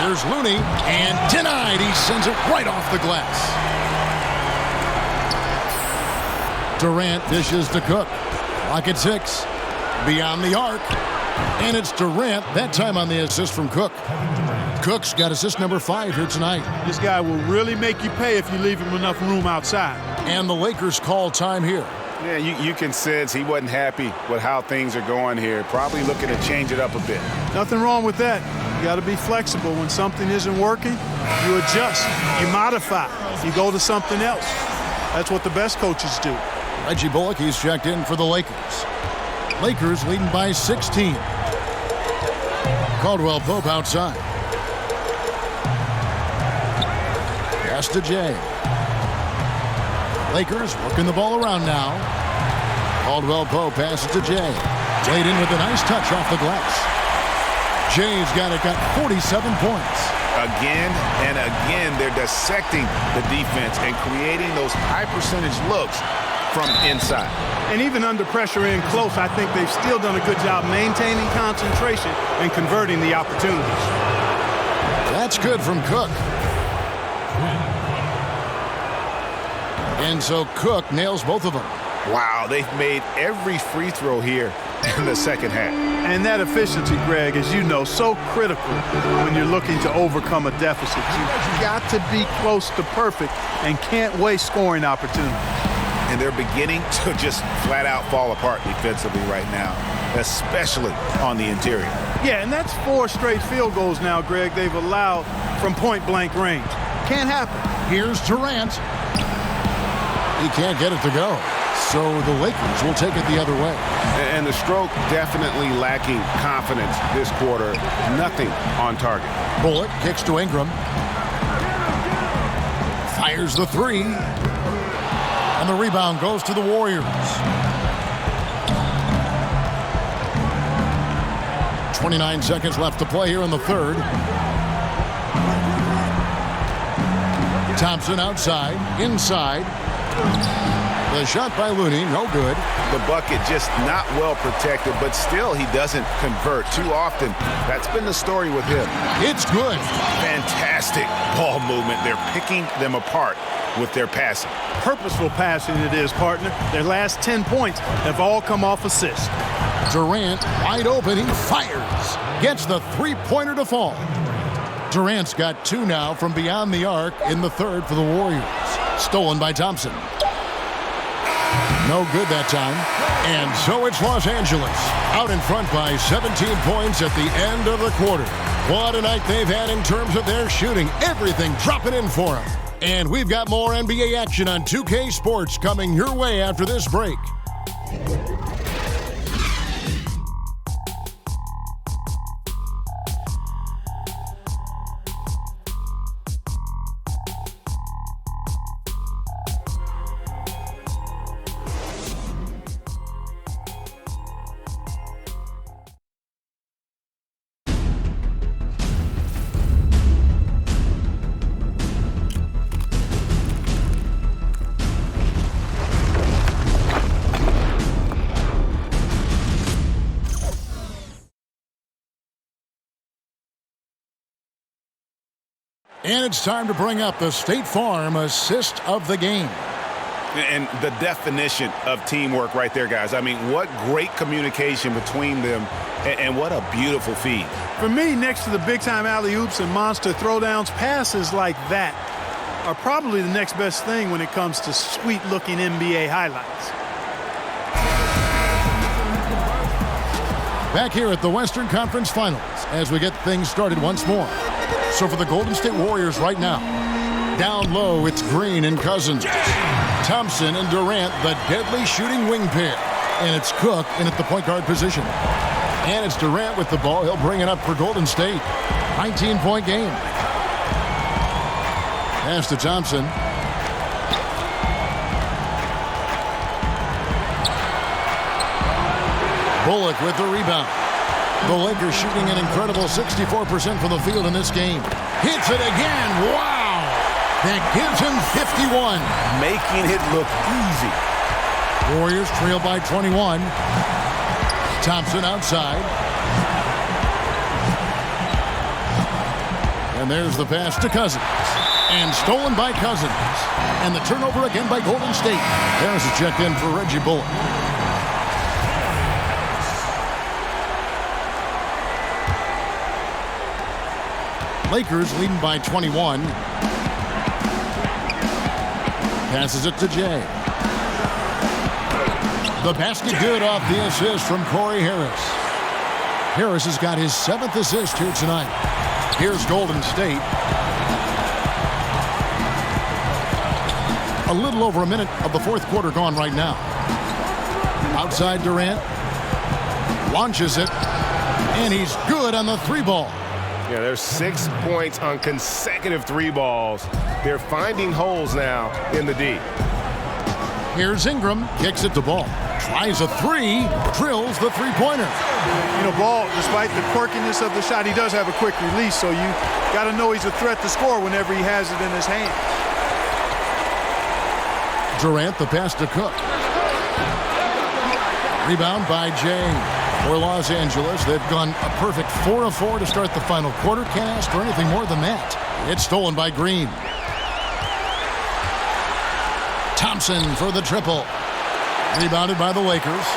Here's Looney, and denied. He sends it right off the glass. Durant dishes to Cook. Clock at 6. Beyond the arc. And it's Durant, that time on the assist from Cook. Cook's got assist number 5 here tonight. This guy will really make you pay if you leave him enough room outside. And the Lakers call time here. Yeah, you can sense he wasn't happy with how things are going here. Probably looking to change it up a bit. Nothing wrong with that. You got to be flexible. When something isn't working, you adjust, you modify, you go to something else. That's what the best coaches do. Reggie Bullock, he's checked in for the Lakers. Lakers leading by 16. Caldwell Pope outside. Pass to Jay. Lakers working the ball around now. Caldwell Pope passes to Jay. Laid in with a nice touch off the glass. Jay's got 47 points. Again and again, they're dissecting the defense and creating those high percentage looks from inside. And even under pressure in close, I think they've still done a good job maintaining concentration and converting the opportunities. That's good from Cook. And so Cook nails both of them. Wow, they've made every free throw here in the second half. And that efficiency, Greg, as you know, so critical when you're looking to overcome a deficit. You've got to be close to perfect and can't waste scoring opportunities. And they're beginning to just flat out fall apart defensively right now, especially on the interior. Yeah, and that's 4 straight field goals now, Greg, they've allowed from point-blank range. Can't happen. Here's Durant. He can't get it to go. So the Lakers will take it the other way. And the stroke definitely lacking confidence this quarter. Nothing on target. Bullock kicks to Ingram. Fires the 3. And the rebound goes to the Warriors. 29 seconds left to play here in the third. Thompson outside, inside. The shot by Looney, no good. The bucket just not well protected, but still he doesn't convert too often. That's been the story with him. It's good. Fantastic ball movement. They're picking them apart with their passing. Purposeful passing it is, partner. Their last 10 points have all come off assist. Durant wide open, he fires. Gets the three-pointer to fall. Durant's got 2 now from beyond the arc in the third for the Warriors. Stolen by Thompson. No good that time. And so it's Los Angeles out in front by 17 points at the end of the quarter. What a night they've had in terms of their shooting. Everything dropping in for them. And we've got more NBA action on 2K Sports coming your way after this break. And it's time to bring up the State Farm assist of the game. And the definition of teamwork right there, guys. I mean, what great communication between them, and what a beautiful feed. For me, next to the big-time alley-oops and monster throwdowns, passes like that are probably the next best thing when it comes to sweet-looking NBA highlights. Back here at the Western Conference Finals as we get things started once more. So for the Golden State Warriors right now, down low, it's Green and Cousins. Thompson and Durant, the deadly shooting wing pair. And it's Cook in at the point guard position. And it's Durant with the ball. He'll bring it up for Golden State. 19-point game. Pass to Thompson. Bullock with the rebound. The Lakers shooting an incredible 64% from the field in this game. Hits it again. Wow! That gives him 51. Making it look easy. Warriors trail by 21. Thompson outside. And there's the pass to Cousins. And stolen by Cousins. And the turnover again by Golden State. There's a check in for Reggie Bullock. Lakers leading by 21. Passes it to Jay. The basket good off the assist from Corey Harris. Harris has got his 7th assist here tonight. Here's Golden State. A little over a minute of the 4th quarter gone right now. Outside Durant. Launches it. And he's good on the 3-ball. Yeah, there's 6 points on consecutive 3 balls. They're finding holes now in the D. Here's Ingram, kicks it to Ball. Tries a 3, drills the 3-pointer. You know, Ball, despite the quirkiness of the shot, he does have a quick release, so you got to know he's a threat to score whenever he has it in his hand. Durant, the pass to Cook. Rebound by Jay. For Los Angeles, they've gone a perfect 4 of 4 to start the final quarter. Can't ask for anything more than that. It's stolen by Green. Thompson for the triple. Rebounded by the Lakers.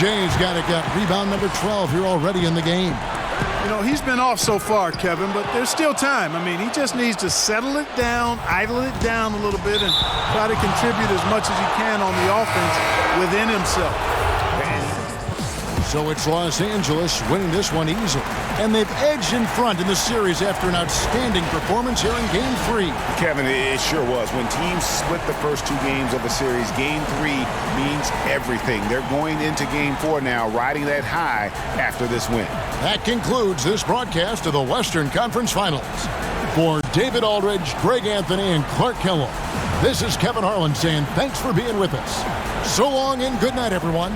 Jay's got rebound number 12 here already in the game. You know, he's been off so far, Kevin, but there's still time. I mean, he just needs to settle it down, idle it down a little bit, and try to contribute as much as he can on the offense within himself. So it's Los Angeles winning this one easily. And they've edged in front in the series after an outstanding performance here in Game 3. Kevin, it sure was. When teams split the first 2 games of the series, Game 3 means everything. They're going into Game 4 now, riding that high after this win. That concludes this broadcast of the Western Conference Finals. For David Aldridge, Greg Anthony, and Clark Kellogg, this is Kevin Harlan saying thanks for being with us. So long and good night, everyone.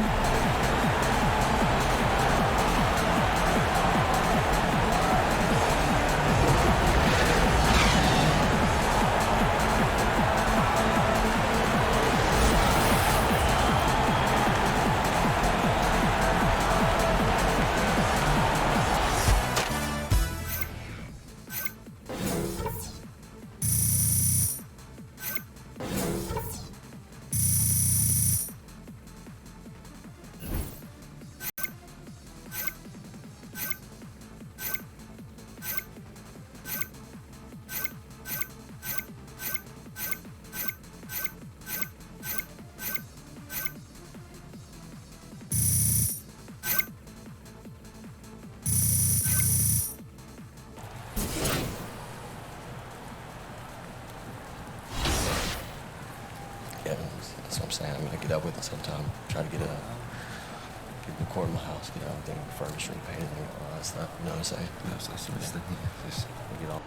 That's what I'm saying. I'm gonna get up with it sometime. Try to get the court in my house, get everything refurbished, repainted, and all that stuff. You know what I'm saying? That's the thing. Just get all.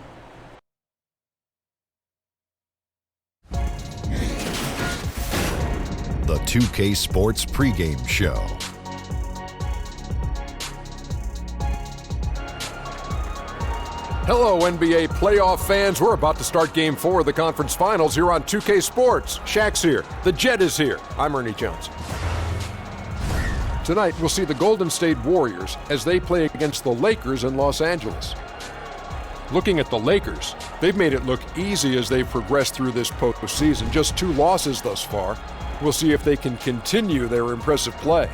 The 2K Sports pregame show. Hello, NBA playoff fans. We're about to start Game 4 of the conference finals here on 2K Sports. Shaq's here. The Jet is here. I'm Ernie Jones. Tonight, we'll see the Golden State Warriors as they play against the Lakers in Los Angeles. Looking at the Lakers, they've made it look easy as they've progressed through this postseason. Just 2 losses thus far. We'll see if they can continue their impressive play.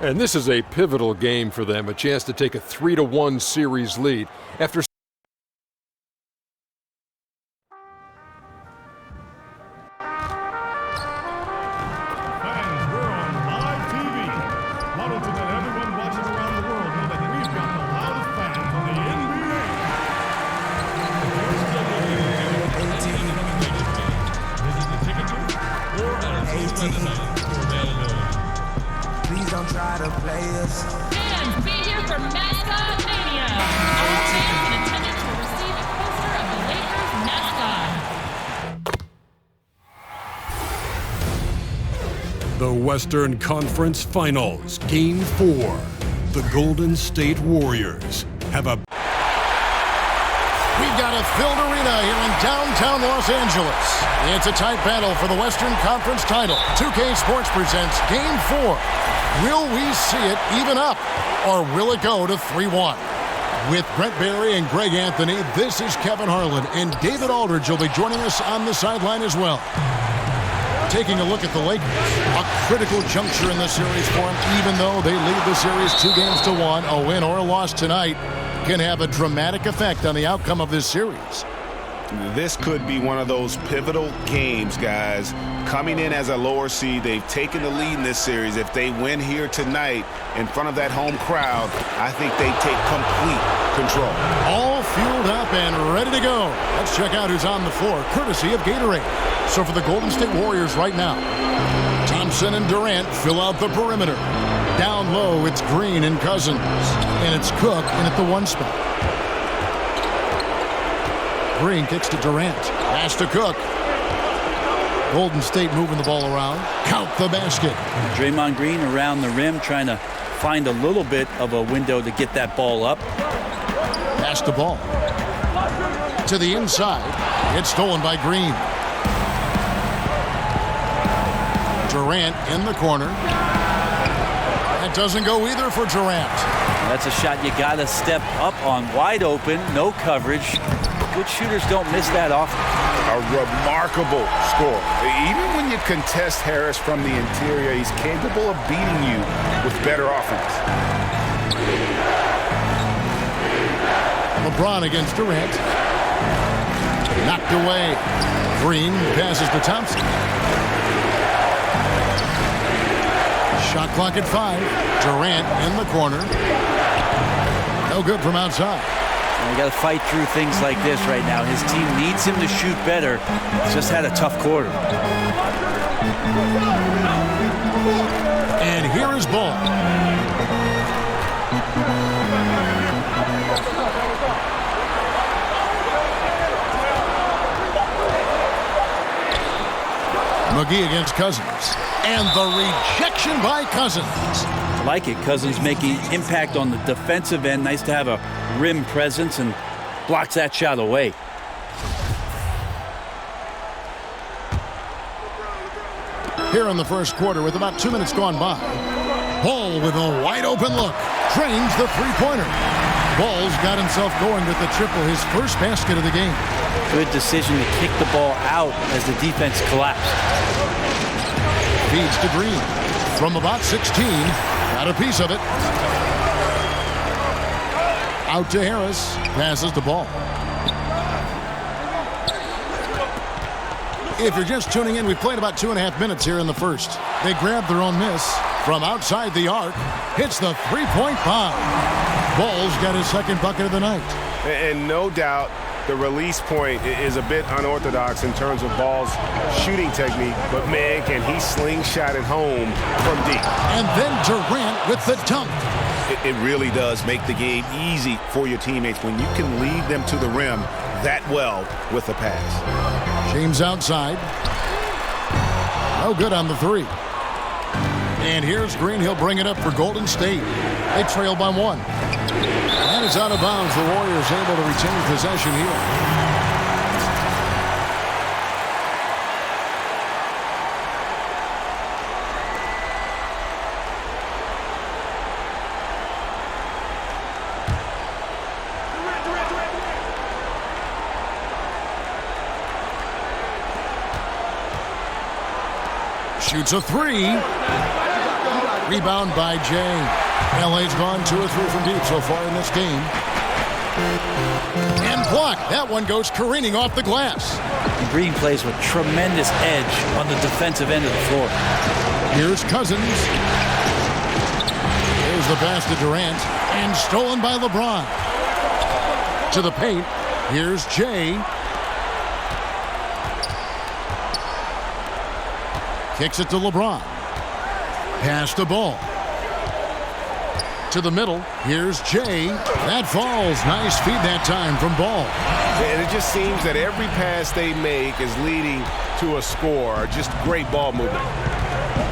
And this is a pivotal game for them, a chance to take a 3-1 series lead. After Please don't try to play us. Fans, be here for Mascot Mania. All fans in attendance will receive a poster of the Lakers mascot. The Western Conference Finals, Game 4. The Golden State Warriors have a... We've got a filled arena here in downtown Los Angeles. It's a tight battle for the Western Conference title. 2K Sports presents Game 4. Will we see it even up, or will it go to 3-1? With Brent Barry and Greg Anthony, this is Kevin Harlan, and David Aldridge will be joining us on the sideline as well. Taking a look at the Lakers, a critical juncture in the series for them, even though they lead the series 2-1. A win or a loss tonight can have a dramatic effect on the outcome of this series. This could be one of those pivotal games, guys. Coming in as a lower seed, they've taken the lead in this series. If they win here tonight in front of that home crowd, I think they take complete control. All fueled up and ready to go. Let's check out who's on the floor, courtesy of Gatorade. So for the Golden State Warriors right now, Thompson and Durant fill out the perimeter. Down low, it's Green and Cousins. And it's Cook in at the 1 spot. Green kicks to Durant. Pass to Cook. Golden State moving the ball around. Count the basket. Draymond Green around the rim trying to find a little bit of a window to get that ball up. Pass the ball. To the inside. It's stolen by Green. Durant in the corner. That doesn't go either for Durant. That's a shot you got to step up on. Wide open, no coverage. Good shooters don't miss that often. A remarkable score. Even when you contest Harris from the interior, he's capable of beating you with better offense. LeBron against Durant. Knocked away. Green passes to Thompson. Shot clock at 5. Durant in the corner. No good from outside. You got to fight through things like this right now. His team needs him to shoot better. He's just had a tough quarter. And here is ball. McGee against Cousins. And the rejection by Cousins. I like it. Cousins making impact on the defensive end. Nice to have a rim presence and blocks that shot away. Here in the first quarter with about 2 minutes gone by. Ball with a wide open look. Drains the three-pointer. Ball's got himself going with the triple, his first basket of the game. Good decision to kick the ball out as the defense collapsed. Feeds to Green. From about 16. Got a piece of it. Out to Harris. Passes the ball. If you're just tuning in, we've played about 2.5 minutes here in the first. They grabbed their own miss from outside the arc. Hits the three-point bomb. Ball's got his second bucket of the night. And no doubt the release point is a bit unorthodox in terms of Ball's shooting technique, but man, can he slingshot it home from deep. And then Durant with the dunk. It really does make the game easy for your teammates when you can lead them to the rim that well with a pass. James outside. No good on the three. And here's Green. He'll bring it up for Golden State. They trail by 1. And it's out of bounds. The Warriors able to retain possession here. Shoots a three. Rebound by Jay. LA's gone 2 or 3 from deep so far in this game. And blocked. That one goes careening off the glass. And Green plays with tremendous edge on the defensive end of the floor. Here's Cousins. There's the pass to Durant. And stolen by LeBron. To the paint. Here's Jay. Kicks it to LeBron. Pass the ball. To the middle. Here's Jay. That falls. Nice feed that time from Ball. And it just seems that every pass they make is leading to a score. Just great ball movement.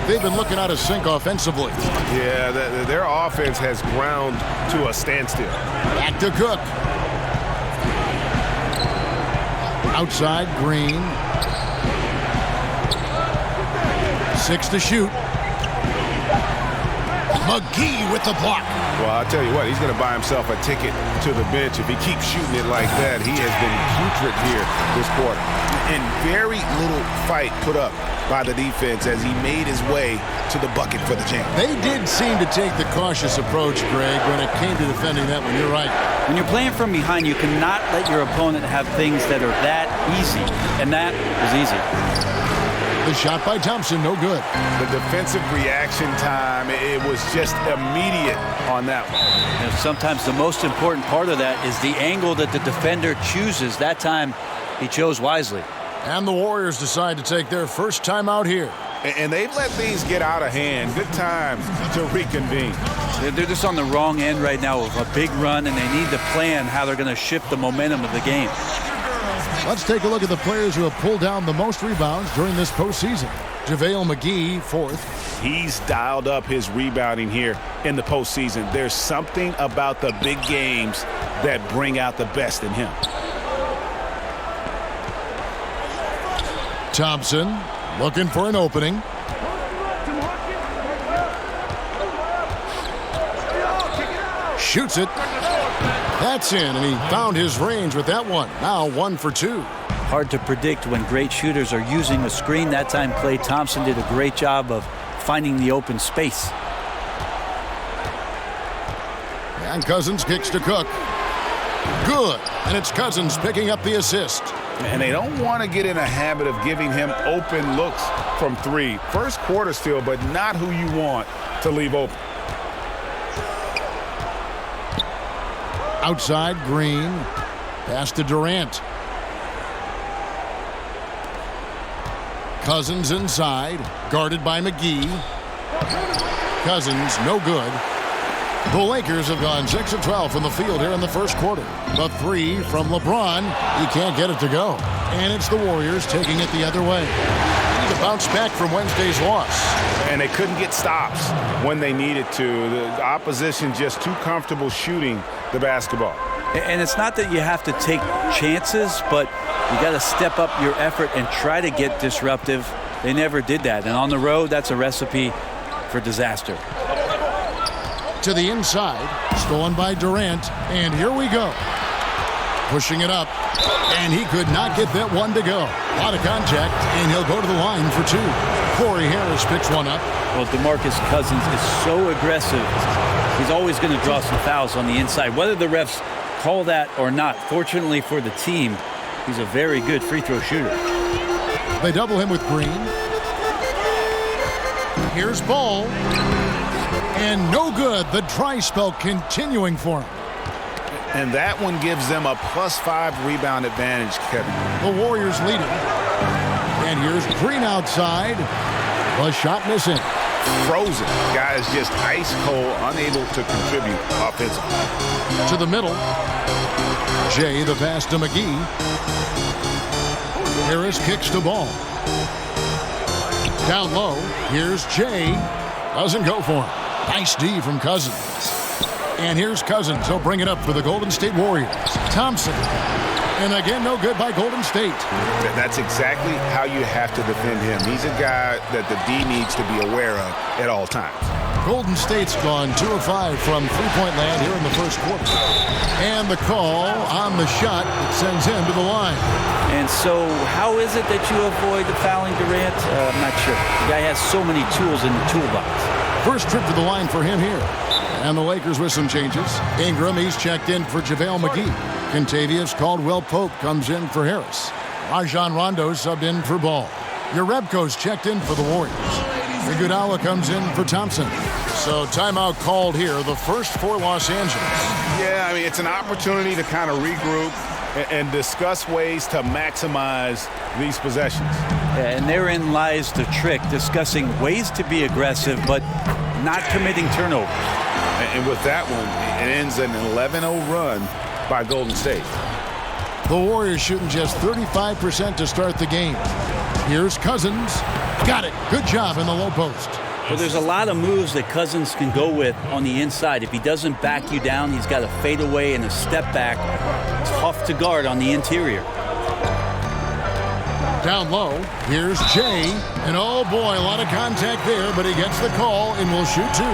They've been looking out of sync offensively. Yeah, their offense has ground to a standstill. Back to Cook. Outside, Green. 6 to shoot. McGee with the block. Well, I'll tell you what, he's going to buy himself a ticket to the bench if he keeps shooting it like that. He has been putrid here this quarter. And very little fight put up by the defense as he made his way to the bucket for the jam. They did seem to take the cautious approach, Greg, when it came to defending that one. You're right. When you're playing from behind, you cannot let your opponent have things that are that easy. And that was easy. The shot by Thompson, no good. The defensive reaction time, it was just immediate on that one. You know, sometimes the most important part of that is the angle that the defender chooses. That time, he chose wisely. And the Warriors decide to take their first time out here. And they've let things get out of hand. Good times to reconvene. They're just on the wrong end right now of a big run, and they need to plan how they're going to shift the momentum of the game. Let's take a look at the players who have pulled down the most rebounds during this postseason. JaVale McGee, 4th. He's dialed up his rebounding here in the postseason. There's something about the big games that bring out the best in him. Thompson looking for an opening. Shoots it. That's in, and he found his range with that one. Now 1 for 2. Hard to predict when great shooters are using a screen. That time, Klay Thompson did a great job of finding the open space. And Cousins kicks to Cook. Good. And it's Cousins picking up the assist. And they don't want to get in a habit of giving him open looks from 3. First quarter still, but not who you want to leave open. Outside, Green. Pass to Durant. Cousins inside. Guarded by McGee. Cousins, no good. The Lakers have gone 6 of 12 from the field here in the first quarter. The 3 from LeBron. He can't get it to go. And it's the Warriors taking it the other way. They need to bounce back from Wednesday's loss. And they couldn't get stops when they needed to. The opposition just too comfortable shooting the basketball. And it's not that you have to take chances, but you got to step up your effort and try to get disruptive. They never did that. And on the road, that's a recipe for disaster. To the inside, stolen by Durant, and here we go. Pushing it up, and he could not get that one to go. A lot of contact, and he'll go to the line for 2. Corey Harris picks one up. Well, DeMarcus Cousins is so aggressive. He's always going to draw some fouls on the inside, whether the refs call that or not. Fortunately for the team, he's a very good free throw shooter. They double him with Green. Here's Ball. And no good. The dry spell continuing for him. And that one gives them a +5 rebound advantage, Kevin. The Warriors leading. And here's Green outside. The shot missing. Frozen. Guys just ice cold, unable to contribute offensively. To the middle. Jay, the pass to McGee. Harris kicks the ball. Down low. Here's Jay. Doesn't go for him. Nice D from Cousins. And here's Cousins. He'll bring it up for the Golden State Warriors. Thompson. And again, no good by Golden State. That's exactly how you have to defend him. He's a guy that the D needs to be aware of at all times. Golden State's gone 2 of 5 from three-point land here in the first quarter. And the call on the shot that sends him to the line. And so how is it that you avoid the fouling Durant? I'm not sure. The guy has so many tools in the toolbox. First trip to the line for him here. And the Lakers with some changes. Ingram, he's checked in for JaVale McGee. Kentavious Caldwell-Pope comes in for Harris. Rajon Rondo subbed in for Ball. Jerebko's checked in for the Warriors. Iguodala comes in for Thompson. So timeout called here, the first for Los Angeles. Yeah, I mean, it's an opportunity to kind of regroup and discuss ways to maximize these possessions. Yeah, and therein lies the trick, discussing ways to be aggressive but not committing turnovers. And with that one, it ends an 11-0 run by Golden State. The Warriors shooting just 35% to start the game. Here's Cousins. Got it. Good job in the low post. Well, there's a lot of moves that Cousins can go with on the inside. If he doesn't back you down, he's got a fadeaway and a step back. Tough to guard on the interior. Down low, here's Jay. And oh boy, a lot of contact there, but he gets the call and will shoot two.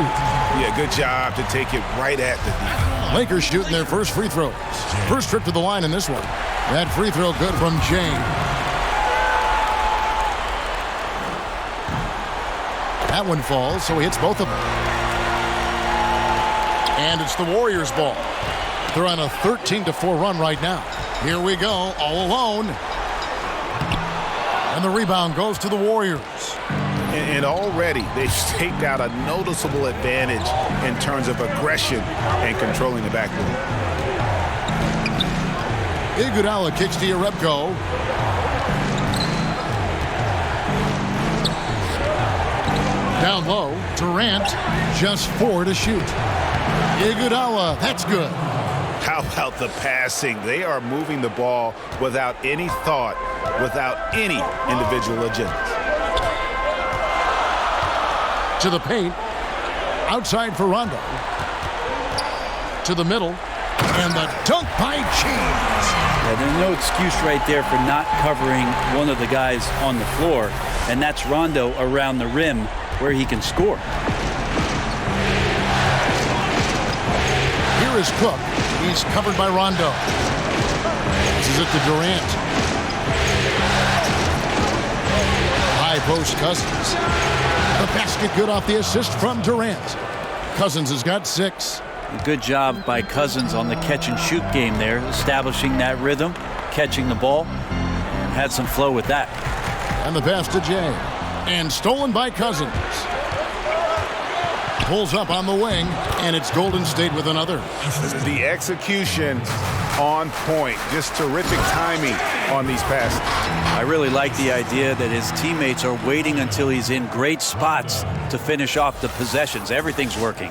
Yeah, good job to take it right at the defense. Lakers shooting their first free throws. First trip to the line in this one. That free throw good from Jay. That one falls, so he hits both of them. And it's the Warriors' ball. They're on a 13-4 run right now. Here we go, all alone. And the rebound goes to the Warriors. And already they've staked out a noticeable advantage in terms of aggression and controlling the backboard. Iguodala kicks to Jerebko. Down low, Durant, just 4 to shoot. Iguodala, that's good. How about the passing? They are moving the ball without any thought, without any individual agenda. To the paint, outside for Rondo. To the middle, and the dunk by James. Yeah, there's no excuse right there for not covering one of the guys on the floor, and that's Rondo around the rim where he can score. Here is Cook. He's covered by Rondo. This is it to Durant. High post Cousins. The basket good off the assist from Durant. Cousins has got 6. Good job by Cousins on the catch and shoot game there, establishing that rhythm, catching the ball, and had some flow with that. And the pass to Jay. And stolen by Cousins. Pulls up on the wing, and it's Golden State with another. The execution on point. Just terrific timing on these passes. I really like the idea that his teammates are waiting until he's in great spots to finish off the possessions. Everything's working.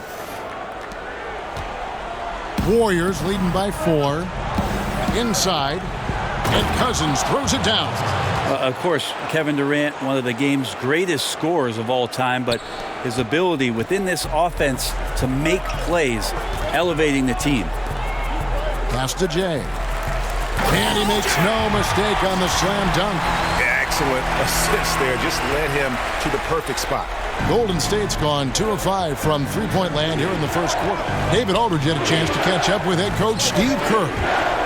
Warriors leading by 4. Inside, and Cousins throws it down. Of course, Kevin Durant, one of the game's greatest scorers of all time, but his ability within this offense to make plays, elevating the team. Pass to Jay. And he makes no mistake on the slam dunk. Excellent assist there. Just led him to the perfect spot. Golden State's gone 2 of 5 from three-point land here in the first quarter. David Aldridge had a chance to catch up with head coach Steve Kerr.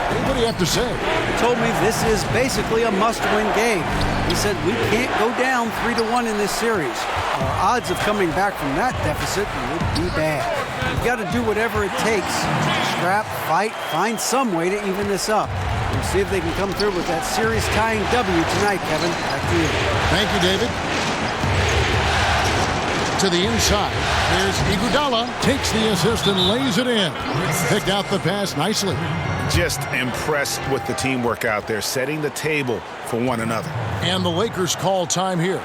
What do you have to say? He told me this is basically a must-win game. He said we can't go down 3-1 in this series. Our odds of coming back from that deficit would be bad. We've got to do whatever it takes. Scrap, fight, find some way to even this up. We'll see if they can come through with that series-tying W tonight, Kevin. Back to you. Thank you, David. To the inside. There's Iguodala. Takes the assist and lays it in. Picked out the pass nicely. Just impressed with the teamwork out there, setting the table for one another. And the Lakers call time here.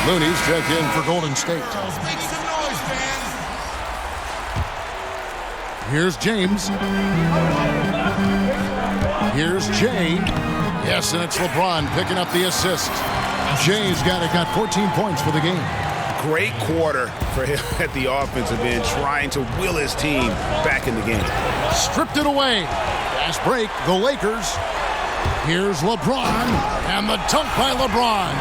Looney's checked in for Golden State. Here's James. Here's Jay. Yes, and it's LeBron picking up the assist. Jay's got 14 points for the game. Great quarter for him at the offensive end, trying to will his team back in the game. Stripped it away. Fast break, the Lakers. Here's LeBron, and the dunk by LeBron.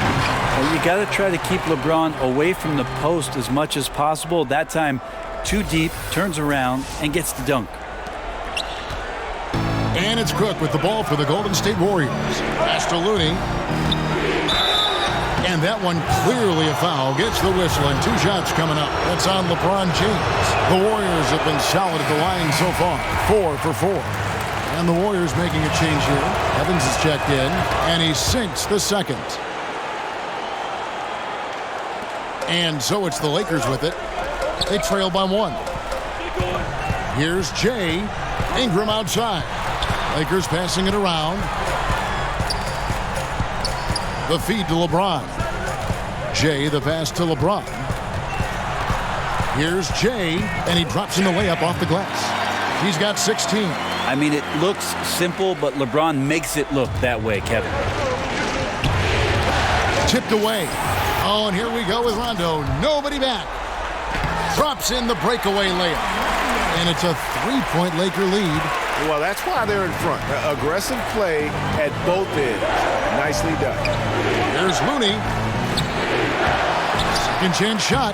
Well, you got to try to keep LeBron away from the post as much as possible. That time, too deep, turns around, and gets the dunk. And it's Cook with the ball for the Golden State Warriors. Pass to Looney. And that one clearly a foul. Gets the whistle, and 2 shots coming up. That's on LeBron James. The Warriors have been solid at the line so far. 4 for 4. And the Warriors making a change here. Evans is checked in, and he sinks the second. And so it's the Lakers with it. They trail by 1. Here's Jay. Ingram outside. Lakers passing it around. The feed to LeBron. Jay, the pass to LeBron. Here's Jay, and he drops in the layup off the glass. He's got 16. I mean, it looks simple, but LeBron makes it look that way, Kevin. Tipped away. Oh, and here we go with Rondo. Nobody back. Drops in the breakaway layup. And it's a 3-point Laker lead. Well, that's why they're in front. Aggressive play at both ends. Nicely done. There's Looney. Second chance shot.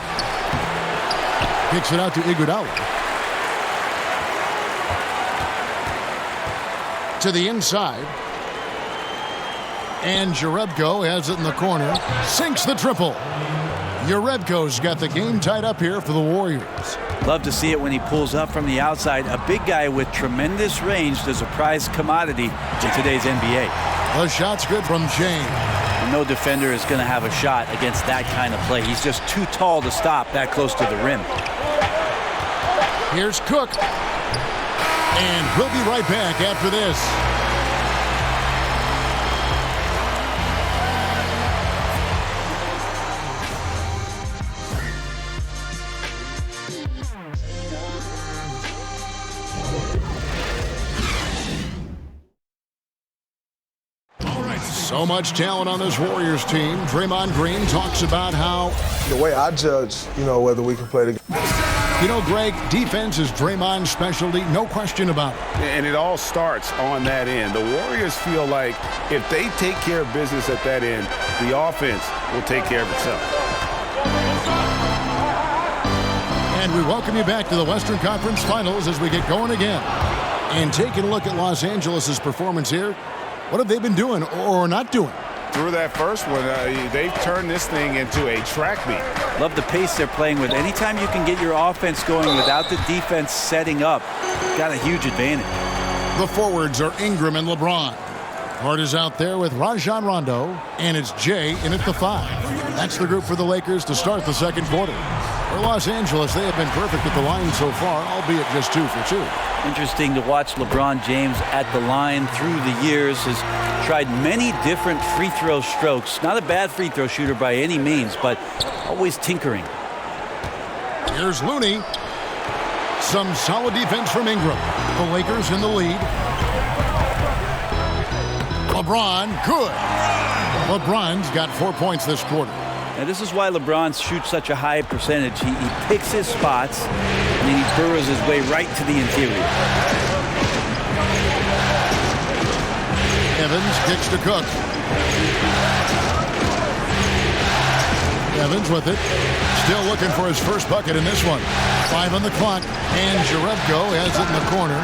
Kicks it out to Iguodala. To the inside. And Jerebko has it in the corner. Sinks the triple. Jerebko's got the game tied up here for the Warriors. Love to see it when he pulls up from the outside. A big guy with tremendous range is a prized commodity in today's NBA. The shot's good from James. No defender is going to have a shot against that kind of play. He's just too tall to stop that close to the rim. Here's Cook. And we'll be right back after this. So much talent on this Warriors team. Draymond Green talks about how the way I judge, whether we can play together. Greg, defense is Draymond's specialty, no question about it. And it all starts on that end. The Warriors feel like if they take care of business at that end, the offense will take care of itself. And we welcome you back to the Western Conference Finals as we get going again. And taking a look at Los Angeles' performance here. What have they been doing or not doing? Through that first one, they've turned this thing into a track meet. Love the pace they're playing with. Anytime you can get your offense going without the defense setting up, got a huge advantage. The forwards are Ingram and LeBron. Hart is out there with Rajon Rondo, and it's Jay in at the 5. That's the group for the Lakers to start the second quarter. For Los Angeles, they have been perfect at the line so far, albeit just 2 for 2. Interesting to watch LeBron James at the line through the years. Has tried many different free throw strokes. Not a bad free throw shooter by any means, but always tinkering. Here's Looney. Some solid defense from Ingram. The Lakers in the lead. LeBron, good. LeBron's got 4 points this quarter. Now this is why LeBron shoots such a high percentage. He picks his spots, and then he burrows his way right to the interior. Evans kicks to Cook. Evans with it. Still looking for his first bucket in this one. 5 on the clock, and Jerebko has it in the corner.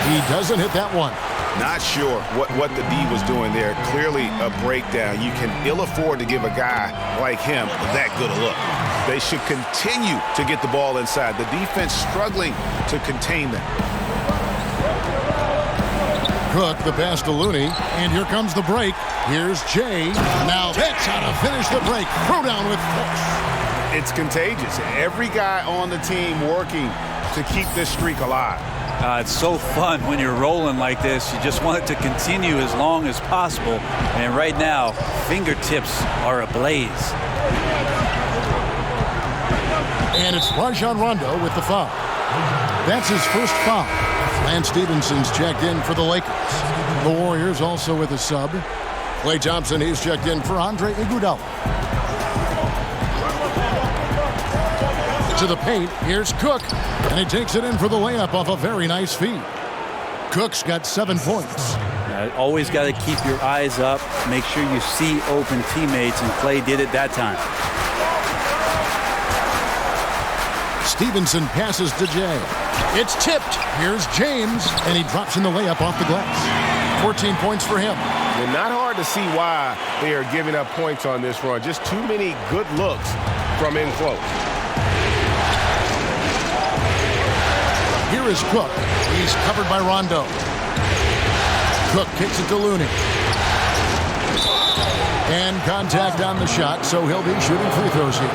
He doesn't hit that one. Not sure what the D was doing there. Clearly a breakdown. You can ill afford to give a guy like him that good a look. They should continue to get the ball inside. The defense struggling to contain them. Cook, the pass to Looney, and here comes the break. Here's Jay. Now that's how to finish the break. Throw down with force. It's contagious. Every guy on the team working to keep this streak alive. It's so fun when you're rolling like this. You just want it to continue as long as possible. And right now, fingertips are ablaze. And it's Rajon Rondo with the foul. That's his first foul. Lance Stephenson's checked in for the Lakers. The Warriors also with a sub. Klay Thompson, he's checked in for Andre Iguodala. To the paint, here's Cook, and he takes it in for the layup off a very nice feed. Cook's got 7 points. Always got to keep your eyes up, make sure you see open teammates, and Clay did it that time. Stevenson passes to Jay. It's tipped. Here's James, and he drops in the layup off the glass. 14 points for him. And not hard to see why they are giving up points on this run. Just too many good looks from in close. Here is Cook. He's covered by Rondo. Cook kicks it to Looney. And contact on the shot, so he'll be shooting free throws here.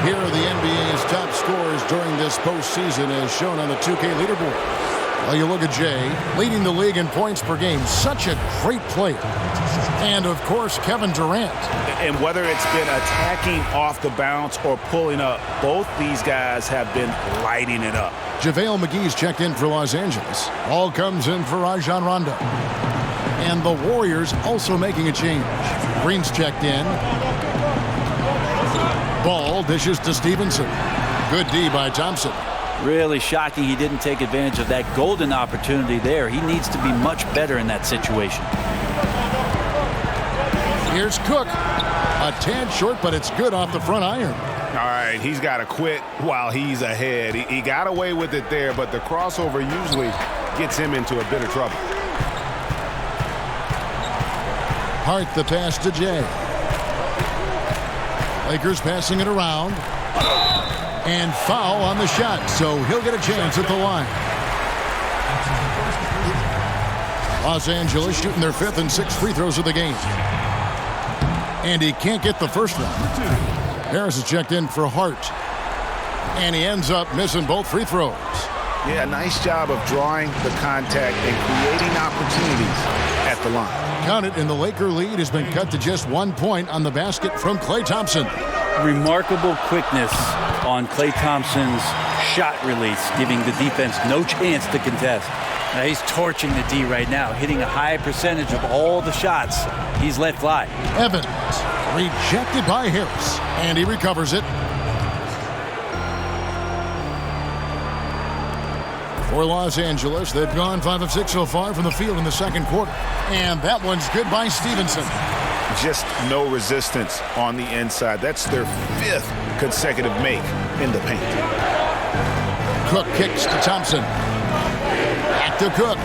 Here are the NBA's top scorers during this postseason as shown on the 2K leaderboard. Well, you look at Jay, leading the league in points per game. Such a great player. And, of course, Kevin Durant. And whether it's been attacking off the bounce or pulling up, both these guys have been lighting it up. JaVale McGee's checked in for Los Angeles. Ball comes in for Rajon Rondo. And the Warriors also making a change. Green's checked in. Ball dishes to Stevenson. Good D by Thompson. Really shocking he didn't take advantage of that golden opportunity there. He needs to be much better in that situation. Here's Cook. A tad short, but it's good off the front iron. All right, he's got to quit while he's ahead. He got away with it there, but the crossover usually gets him into a bit of trouble. Hart the pass to Jay. Lakers passing it around. And foul on the shot, so he'll get a chance at the line. Los Angeles shooting their 5th and 6th free throws of the game. And he can't get the first one. Harris is checked in for Hart. And he ends up missing both free throws. Yeah, nice job of drawing the contact and creating opportunities at the line. Count it, and the Laker lead has been cut to just 1 point on the basket from Klay Thompson. Remarkable quickness on Klay Thompson's shot release, giving the defense no chance to contest. Now he's torching the D right now, hitting a high percentage of all the shots he's let fly. Evans rejected by Harris, and he recovers it. For Los Angeles, they've gone 5 of 6 so far from the field in the second quarter. And that one's good by Stevenson. Just no resistance on the inside. That's their 5th consecutive make in the paint. Cook kicks to Thompson. Back to Cook.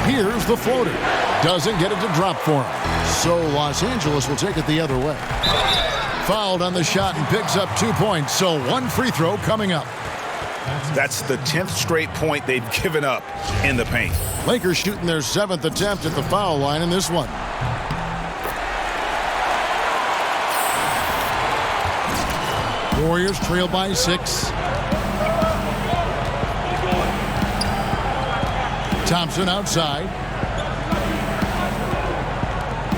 Here's the floater. Doesn't get it to drop for him. So Los Angeles will take it the other way. Fouled on the shot and picks up 2 points. So 1 free throw coming up. That's the 10th straight point they've given up in the paint. Lakers shooting their 7th attempt at the foul line in this one. Warriors trail by 6. Thompson outside.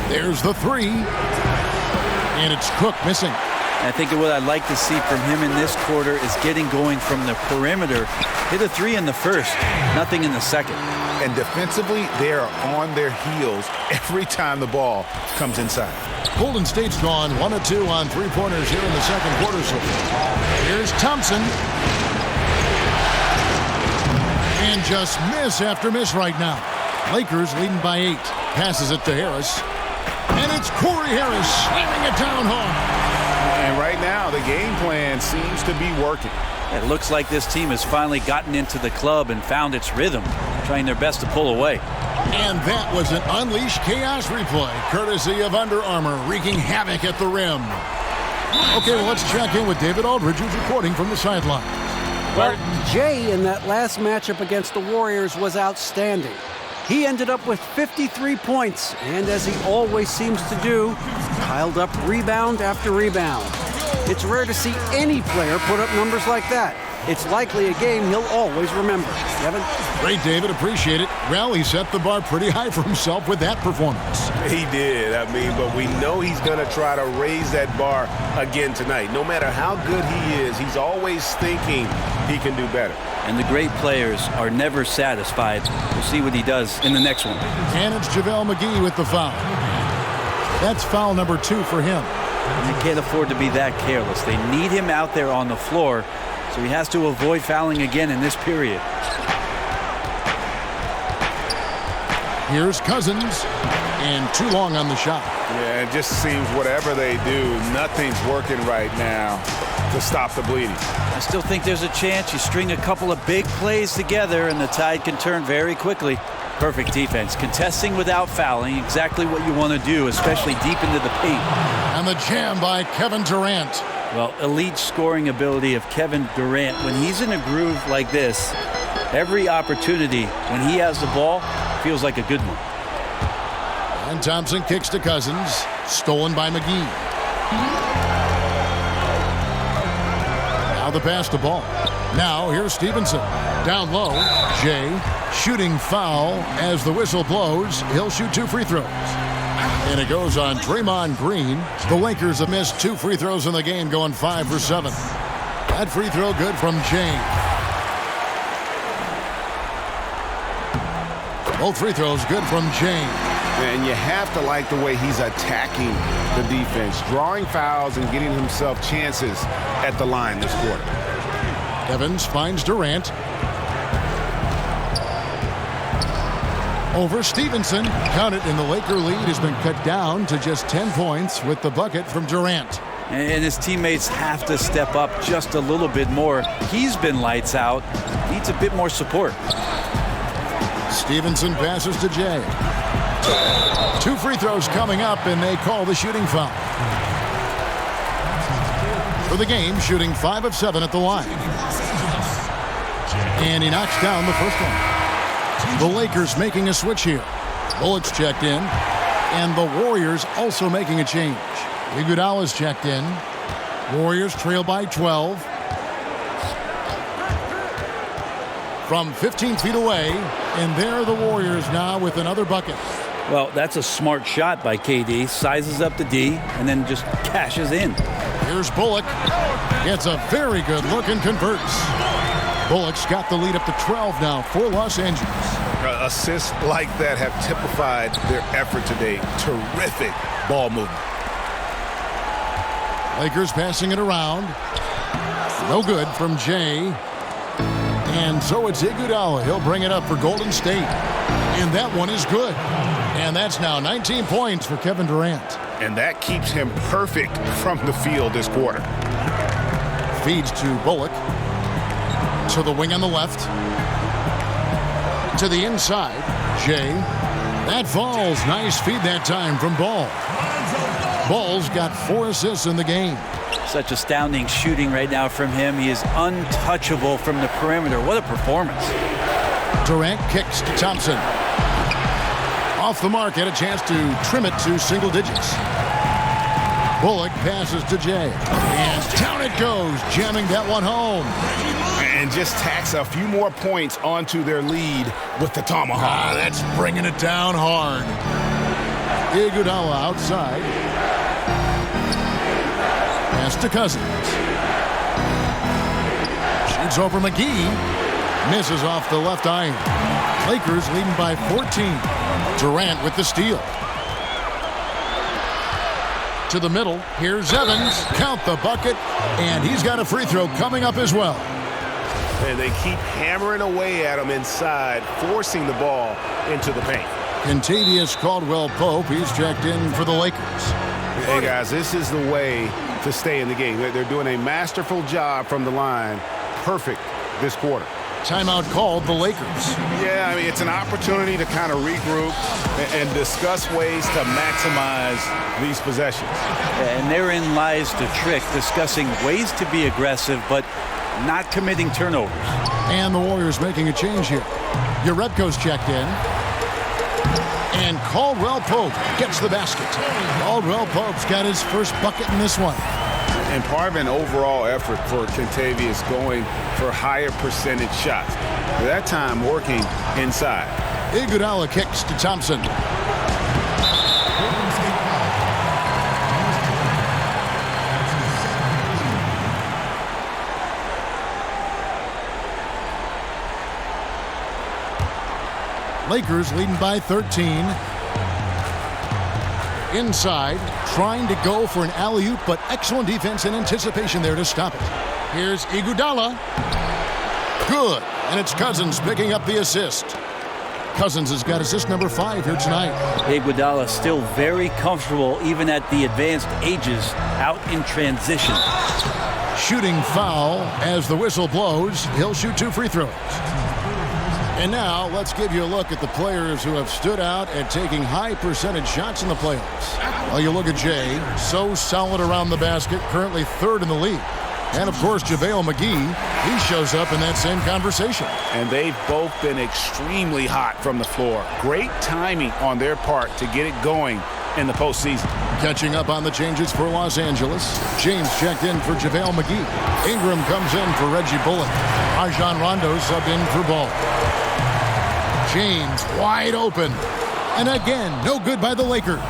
There's the 3. And it's Cook missing. I think what I'd like to see from him in this quarter is getting going from the perimeter. Hit a 3 in the first, nothing in the second. And defensively, they are on their heels every time the ball comes inside. Golden State's gone 1 of 2 on 3-pointers here in the second quarter. So here's Thompson. And just miss after miss right now. Lakers leading by 8. Passes it to Harris. And it's Corey Harris slamming it down hard. And right now, the game plan seems to be working. It looks like this team has finally gotten into the club and found its rhythm, trying their best to pull away. And that was an Unleash Chaos replay, courtesy of Under Armour, wreaking havoc at the rim. Okay, well, let's check in with David Aldridge, who's reporting from the sideline. Well, Jay in that last matchup against the Warriors was outstanding. He ended up with 53 points, and as he always seems to do, piled up rebound after rebound. It's rare to see any player put up numbers like that. It's likely a game he'll always remember. Kevin? Great, David. Appreciate it. Well, he set the bar pretty high for himself with that performance. He did. I mean, but we know he's going to try to raise that bar again tonight. No matter how good he is, he's always thinking he can do better. And the great players are never satisfied. We'll see what he does in the next one. And it's JaVale McGee with the foul. That's foul number 2 for him. And they can't afford to be that careless. They need him out there on the floor, so he has to avoid fouling again in this period. Here's Cousins, and too long on the shot. Yeah, it just seems whatever they do, nothing's working right now to stop the bleeding. I still think there's a chance you string a couple of big plays together and the tide can turn very quickly. Perfect defense, contesting without fouling, exactly what you want to do, especially deep into the paint. And the jam by Kevin Durant. Well, elite scoring ability of Kevin Durant. When he's in a groove like this, every opportunity when he has the ball feels like a good one. And Thompson kicks to Cousins, stolen by McGee. Now the pass to Ball. Now here's Stevenson. Down low, Jay, shooting foul as the whistle blows. He'll shoot 2 free throws. And it goes on Draymond Green. The Lakers have missed 2 free throws in the game, going 5 for 7. That free throw good from Jay. Both free throws good from Jay. And you have to like the way he's attacking the defense, drawing fouls and getting himself chances at the line this quarter. Evans finds Durant. Over Stevenson. Count it, and the Laker lead has been cut down to just 10 points with the bucket from Durant. And his teammates have to step up just a little bit more. He's been lights out. Needs a bit more support. Stevenson passes to Jay. 2 free throws coming up, and they call the shooting foul. For the game, shooting 5 of 7 at the line. And he knocks down the first one. The Lakers making a switch here. Bullock's checked in, and the Warriors also making a change. Iguodala's checked in. Warriors trail by 12. From 15 feet away, and there are the Warriors now with another bucket. Well, that's a smart shot by KD. Sizes up the D and then just cashes in. Here's Bullock. Gets a very good look and converts. Bullock's got the lead up to 12 now for Los Angeles. Assists like that have typified their effort today. Terrific ball movement. Lakers passing it around. No good from Jay. And so it's Iguodala. He'll bring it up for Golden State. And that one is good. And that's now 19 points for Kevin Durant. And that keeps him perfect from the field this quarter. Feeds to Bullock. To the wing on the left. To the inside. Jay. That falls. Nice feed that time from Ball. Ball's got 4 assists in the game. Such astounding shooting right now from him. He is untouchable from the perimeter. What a performance. Durant kicks to Thompson. Off the mark, had a chance to trim it to single digits. Bullock passes to Jay. And down it goes, jamming that one home. And just tacks a few more points onto their lead with the tomahawk. That's bringing it down hard. Iguodala outside. Pass to Cousins. Shoots over McGee. Misses off the left iron. Lakers leading by 14. Durant with the steal. To the middle. Here's Evans. Count the bucket. And he's got a free throw coming up as well. And they keep hammering away at him inside, forcing the ball into the paint. Kentavious Caldwell-Pope. He's checked in for the Lakers. Hey, guys, this is the way to stay in the game. They're doing a masterful job from the line. Perfect this quarter. Timeout called the Lakers. Yeah, I mean, it's an opportunity to kind of regroup and discuss ways to maximize these possessions. And therein lies the trick, discussing ways to be aggressive, but not committing turnovers. And the Warriors making a change here. Urebko's checked in. And Caldwell-Pope gets the basket. Caldwell-Pope's got his first bucket in this one. And part of an overall effort for Kentavious going for higher percentage shots. That time working inside. Iguodala kicks to Thompson. Lakers leading by 13. Inside, trying to go for an alley-oop, but excellent defense and anticipation there to stop it. Here's Iguodala. Good. And it's Cousins picking up the assist. Cousins has got assist number 5 here tonight. Iguodala still very comfortable, even at the advanced ages, out in transition. Shooting foul as the whistle blows. He'll shoot 2 free throws. And now let's give you a look at the players who have stood out at taking high percentage shots in the playoffs. Well, you look at Jay, so solid around the basket, currently 3rd in the league. And, of course, JaVale McGee, he shows up in that same conversation. And they've both been extremely hot from the floor. Great timing on their part to get it going in the postseason. Catching up on the changes for Los Angeles. James checked in for JaVale McGee. Ingram comes in for Reggie Bullock. Rajon Rondo subbed in for Ball. James wide open. And again, no good by the Lakers.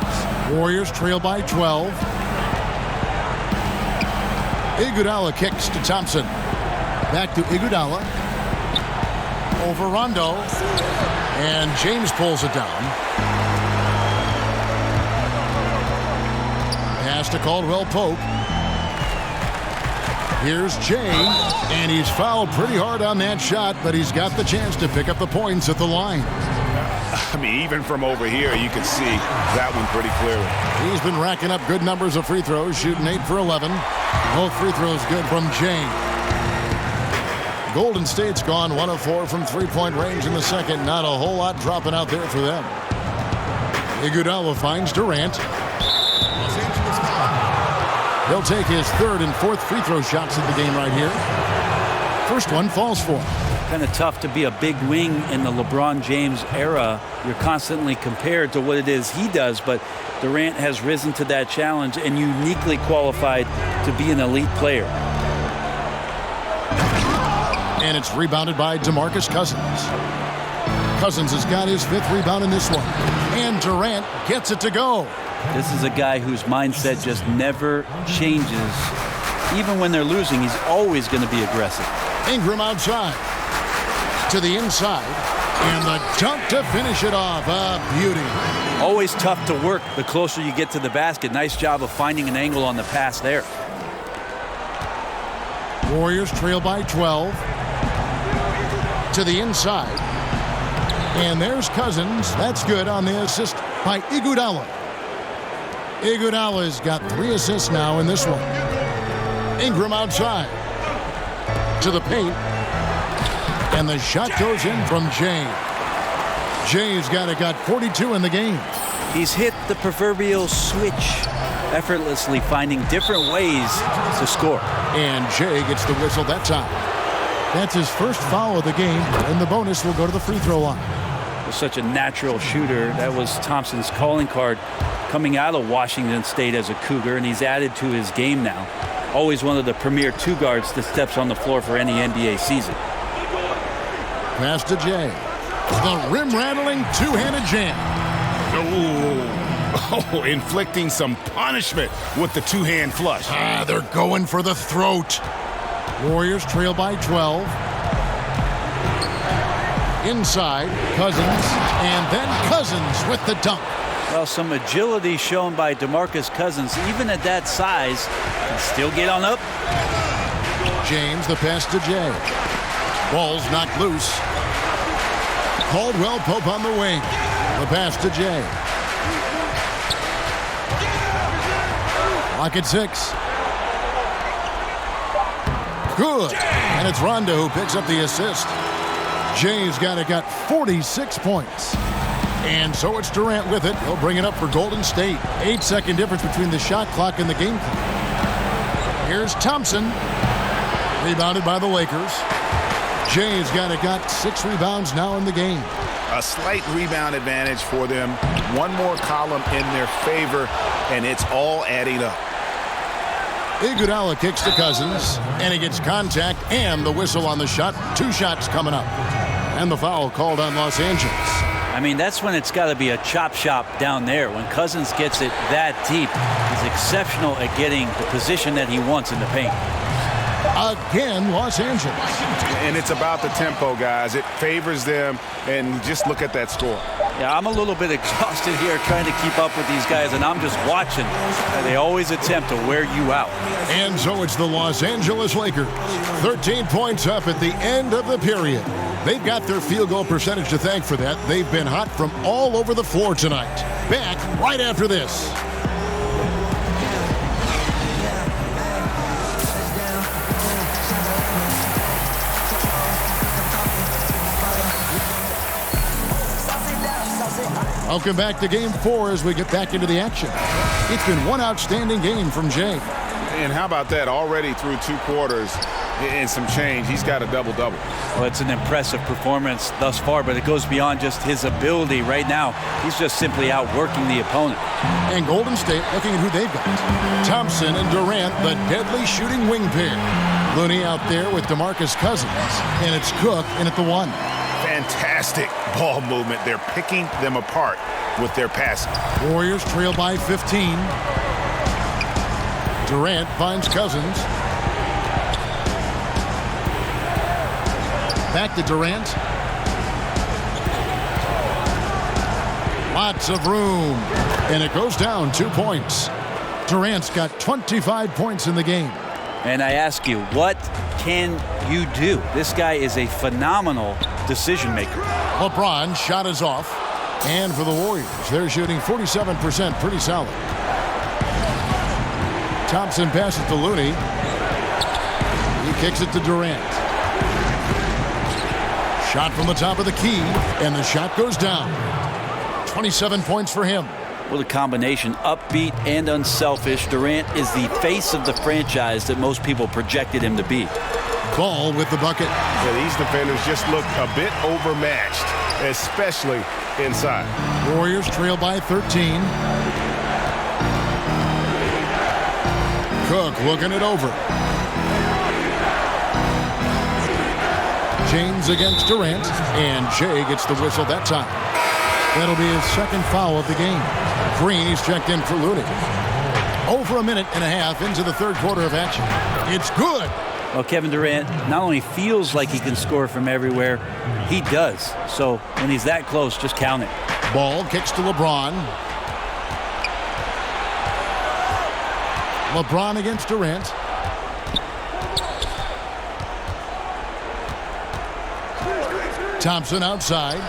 Warriors trail by 12. Iguodala kicks to Thompson. Back to Iguodala. Over Rondo. And James pulls it down. Pass to Caldwell Pope. Here's Jay, and he's fouled pretty hard on that shot, but he's got the chance to pick up the points at the line. I mean, even from over here, you can see that one pretty clearly. He's been racking up good numbers of free throws, shooting 8 for 11. Both free throws good from Jay. Golden State's gone 1 of 4 from three-point range in the second. Not a whole lot dropping out there for them. Iguodala finds Durant. He'll take his 3rd and 4th free throw shots of the game right here. First one falls for him. Kind of tough to be a big wing in the LeBron James era. You're constantly compared to what it is he does, but Durant has risen to that challenge and uniquely qualified to be an elite player. And it's rebounded by DeMarcus Cousins. Cousins has got his 5th rebound in this one. And Durant gets it to go. This is a guy whose mindset just never changes. Even when they're losing, he's always going to be aggressive. Ingram outside. To the inside. And the dunk to finish it off. A beauty. Always tough to work the closer you get to the basket. Nice job of finding an angle on the pass there. Warriors trail by 12. To the inside. And there's Cousins. That's good on the assist by Iguodala. Iguodala's got 3 assists now in this one. Ingram outside. To the paint. And the shot goes in from Jay. Jay's got 42 in the game. He's hit the proverbial switch, effortlessly finding different ways to score. And Jay gets the whistle that time. That's his first foul of the game, and the bonus will go to the free throw line. Was such a natural shooter. That was Thompson's calling card coming out of Washington State as a Cougar, and he's added to his game now. Always one of the premier 2 guards that steps on the floor for any NBA season. Pass to Jay. The rim-rattling 2-handed jam. Oh, inflicting some punishment with the 2-hand flush. They're going for the throat. Warriors trail by 12. Inside, Cousins, and then Cousins with the dunk. Well, some agility shown by DeMarcus Cousins, even at that size, can still get on up. James, the pass to Jay. Ball's knocked loose. Caldwell Pope on the wing. The pass to Jay. Lock at 6. Good. And it's Rondo who picks up the assist. Jay's got 46 points. And so it's Durant with it. He'll bring it up for Golden State. 8-second difference between the shot clock and the game clock. Here's Thompson. Rebounded by the Lakers. Jay's got 6 rebounds now in the game. A slight rebound advantage for them. One more column in their favor, and it's all adding up. Iguodala kicks to Cousins, and he gets contact and the whistle on the shot. 2 shots coming up. And the foul called on Los Angeles. I mean, that's when it's got to be a chop shop down there. When Cousins gets it that deep, he's exceptional at getting the position that he wants in the paint. Again, Los Angeles. And it's about the tempo, guys. It favors them, and just look at that score. Yeah, I'm a little bit exhausted here trying to keep up with these guys, and I'm just watching. They always attempt to wear you out. And so it's the Los Angeles Lakers. 13 points up at the end of the period. They've got their field goal percentage to thank for that. They've been hot from all over the floor tonight. Back right after this. Welcome back to Game 4 as we get back into the action. It's been one outstanding game from Jay. And how about that? Already through 2 quarters and some change, he's got a double-double. Well, it's an impressive performance thus far, but it goes beyond just his ability. Right now, he's just simply outworking the opponent. And Golden State looking at who they've got. Thompson and Durant, the deadly shooting wing pair. Looney out there with DeMarcus Cousins, and it's Cook in at the 1. Fantastic ball movement. They're picking them apart with their passing. Warriors trail by 15. Durant finds Cousins. Back to Durant. Lots of room. And it goes down 2 points. Durant's got 25 points in the game. And I ask you, what can you do? This guy is a phenomenal decision maker. LeBron shot is off. And for the Warriors, they're shooting 47%, pretty solid. Thompson passes to Looney. He kicks it to Durant. Shot from the top of the key, and the shot goes down. 27 points for him. What a combination, upbeat and unselfish. Durant is the face of the franchise that most people projected him to be. Ball with the bucket. Yeah, these defenders just look a bit overmatched, especially inside. Warriors trail by 13. Cook looking it over. James against Durant, and Jay gets the whistle that time. That'll be his second foul of the game. Green, he's checked in for Looney. Over a minute and a half into the third quarter of action. It's good. Well, Kevin Durant not only feels like he can score from everywhere, he does. So when he's that close, just count it. Ball kicks to LeBron. LeBron against Durant. Thompson outside.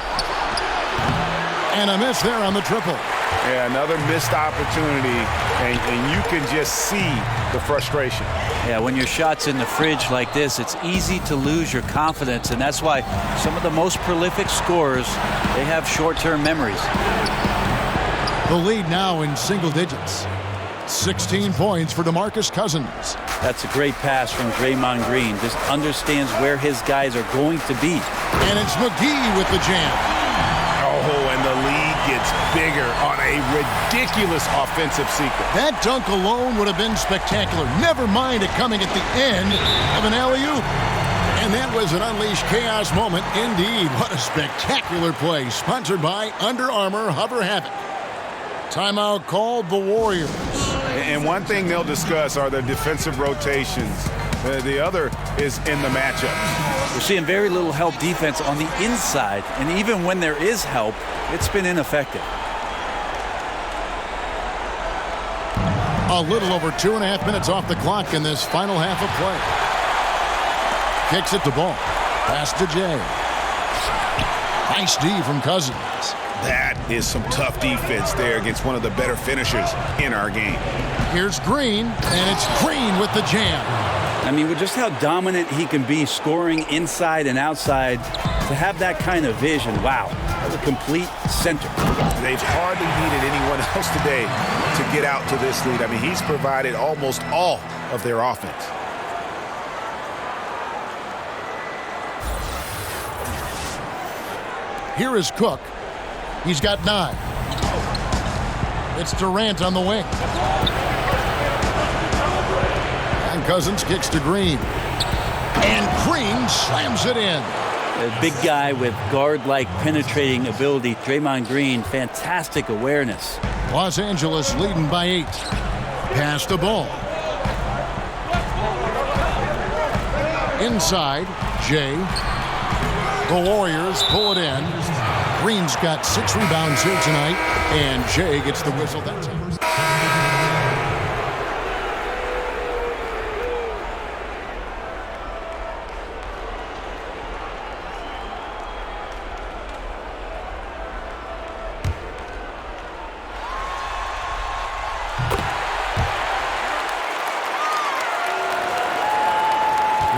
And a miss there on the triple. Yeah, another missed opportunity, and you can just see the frustration. Yeah, when your shot's in the fridge like this, it's easy to lose your confidence, and that's why some of the most prolific scorers, they have short-term memories. The lead now in single digits. 16 points for DeMarcus Cousins. That's a great pass from Draymond Green. Just understands where his guys are going to be. And it's McGee with the jam. Oh, and the lead gets bigger on a ridiculous offensive sequence. That dunk alone would have been spectacular. Never mind it coming at the end of an alley-oop. And that was an unleashed chaos moment indeed. What a spectacular play. Sponsored by Under Armour Hover Havoc. Timeout called the Warriors. And one thing they'll discuss are the defensive rotations. The other is in the matchup. We're seeing very little help defense on the inside, and even when there is help, it's been ineffective. A little over 2.5 minutes off the clock in this final half of play. Kicks it to Ball. Pass to Jay. Nice D from Cousins. That is some tough defense there against one of the better finishers in our game. Here's Green, and it's Green with the jam. I mean, with just how dominant he can be scoring inside and outside, to have that kind of vision, wow, that's a complete center. They've hardly needed anyone else today to get out to this lead. I mean, he's provided almost all of their offense. Here is Cook. He's got 9. It's Durant on the wing. And Cousins kicks to Green. And Green slams it in. A big guy with guard-like penetrating ability. Draymond Green, fantastic awareness. Los Angeles leading by 8. Pass the ball. Inside, Jay. The Warriors pull it in. Green's got 6 rebounds here tonight, and Jay gets the whistle that time.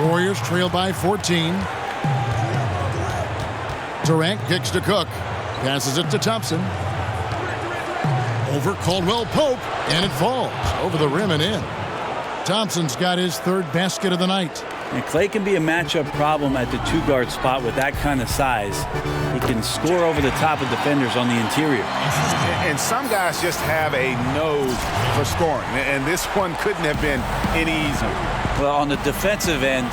Warriors trail by 14. Durant kicks to Cook. Passes it to Thompson. Over Caldwell Pope, and it falls over the rim and in. Thompson's got his third basket of the night. And Clay can be a matchup problem at the two-guard spot with that kind of size. He can score over the top of defenders on the interior. And some guys just have a nose for scoring, and this one couldn't have been any easier. Well, on the defensive end,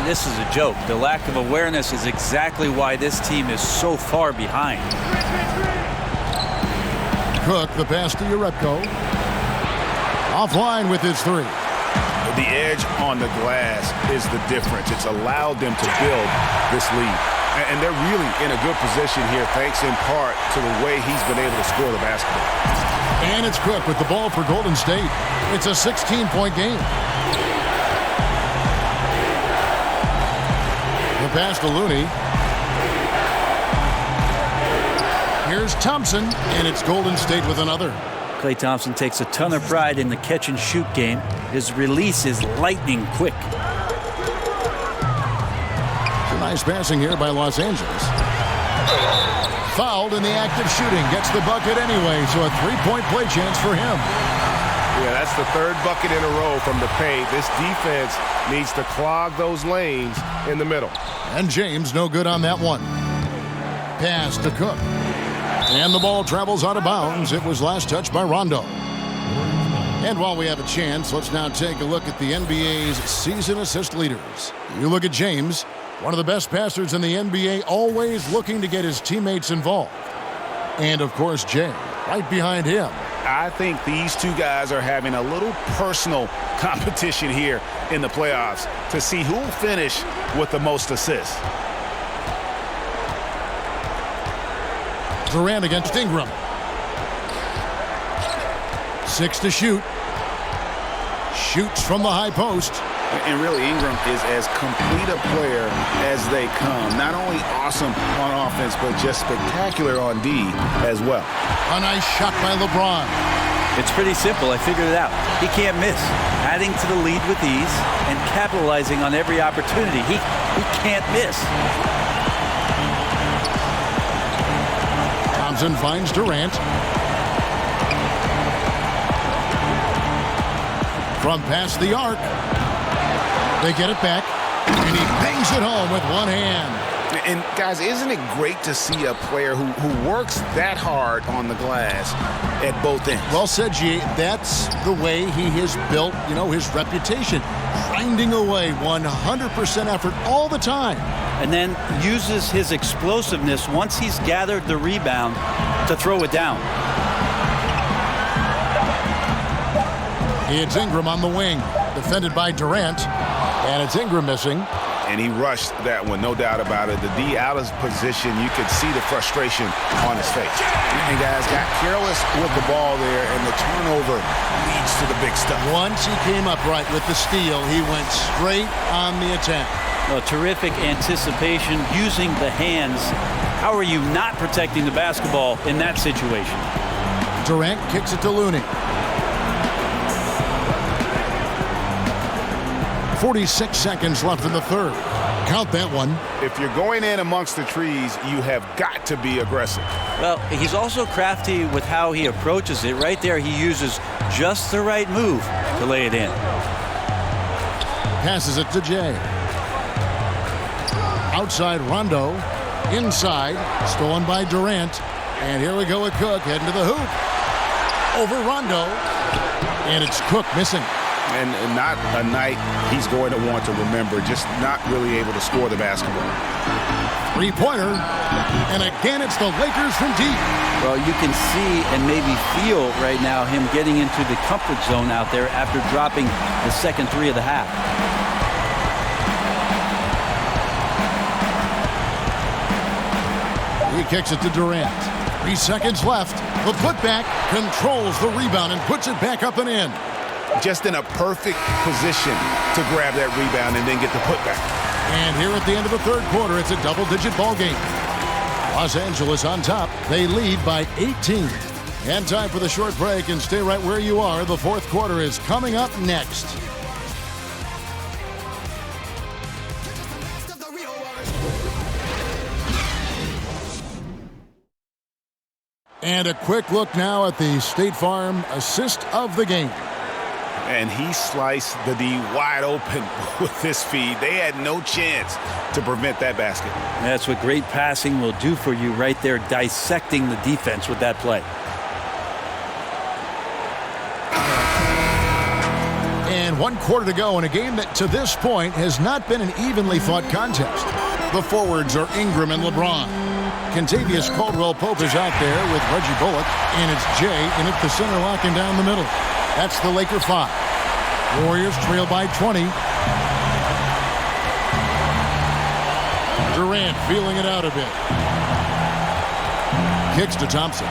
this is a joke. The lack of awareness is exactly why this team is so far behind. Cook, the pass to Urepko. Offline with his three. The edge on the glass is the difference. It's allowed them to build this lead. And they're really in a good position here, thanks in part to the way he's been able to score the basketball. And it's Cook with the ball for Golden State. It's a 16-point game. The pass to Looney. Here's Thompson, and it's Golden State with another. Klay Thompson takes a ton of pride in the catch-and-shoot game. His release is lightning quick. Nice passing here by Los Angeles. Fouled in the act of shooting. Gets the bucket anyway, so a three-point play chance for him. Yeah, that's the third bucket in a row from the paint. This defense needs to clog those lanes in the middle. And James no good on that one. Pass to Cook. And the ball travels out of bounds. It was last touched by Rondo. And while we have a chance, let's now take a look at the NBA's season assist leaders. You look at James, one of the best passers in the NBA, always looking to get his teammates involved. And, of course, Jay, right behind him. I think these two guys are having a little personal competition here in the playoffs to see who will finish with the most assists. Durant against Ingram. 6 to shoot. Shoots from the high post. And really, Ingram is as complete a player as they come. Not only awesome on offense, but just spectacular on D as well. A nice shot by LeBron. It's pretty simple. I figured it out. He can't miss. Adding to the lead with ease and capitalizing on every opportunity. He can't miss. Thompson finds Durant. From past the arc. They get it back, and he bangs it home with one hand. And, guys, isn't it great to see a player who works that hard on the glass at both ends? Well said, G. That's the way he has built, his reputation. Grinding away 100% effort all the time. And then uses his explosiveness once he's gathered the rebound to throw it down. It's Ingram on the wing, defended by Durant. And it's Ingram missing. And he rushed that one, no doubt about it. The D out of position, you could see the frustration on his face. And guys got careless with the ball there, and the turnover leads to the big stuff. Once he came up right with the steal, he went straight on the attack. Well, terrific anticipation using the hands. How are you not protecting the basketball in that situation? Durant kicks it to Looney. 46 seconds left in the third. Count that one. If you're going in amongst the trees, you have got to be aggressive. Well, he's also crafty with how he approaches it. Right there, he uses just the right move to lay it in. Passes it to Jay. Outside Rondo. Inside. Stolen by Durant. And here we go with Cook heading to the hoop. Over Rondo. And it's Cook missing. And not a night he's going to want to remember, just not really able to score the basketball. Three-pointer, and again it's the Lakers from deep. Well, you can see and maybe feel right now him getting into the comfort zone out there after dropping the second three of the half. He kicks it to Durant. 3 seconds left. The putback controls the rebound and puts it back up and in. Just in a perfect position to grab that rebound and then get the putback. And here at the end of the third quarter, it's a double-digit ball game. Los Angeles on top. They lead by 18. And time for the short break, and stay right where you are. The fourth quarter is coming up next. And a quick look now at the State Farm assist of the game. And he sliced the D wide open with his feed. They had no chance to prevent that basket. That's what great passing will do for you right there, dissecting the defense with that play. And 1 quarter to go in a game that to this point has not been an evenly fought contest. The forwards are Ingram and LeBron. Contavious Caldwell-Pope is out there with Reggie Bullock, and it's Jay in at the center, locking down the middle. That's the Laker 5. Warriors trail by 20. Durant feeling it out a bit. Kicks to Thompson.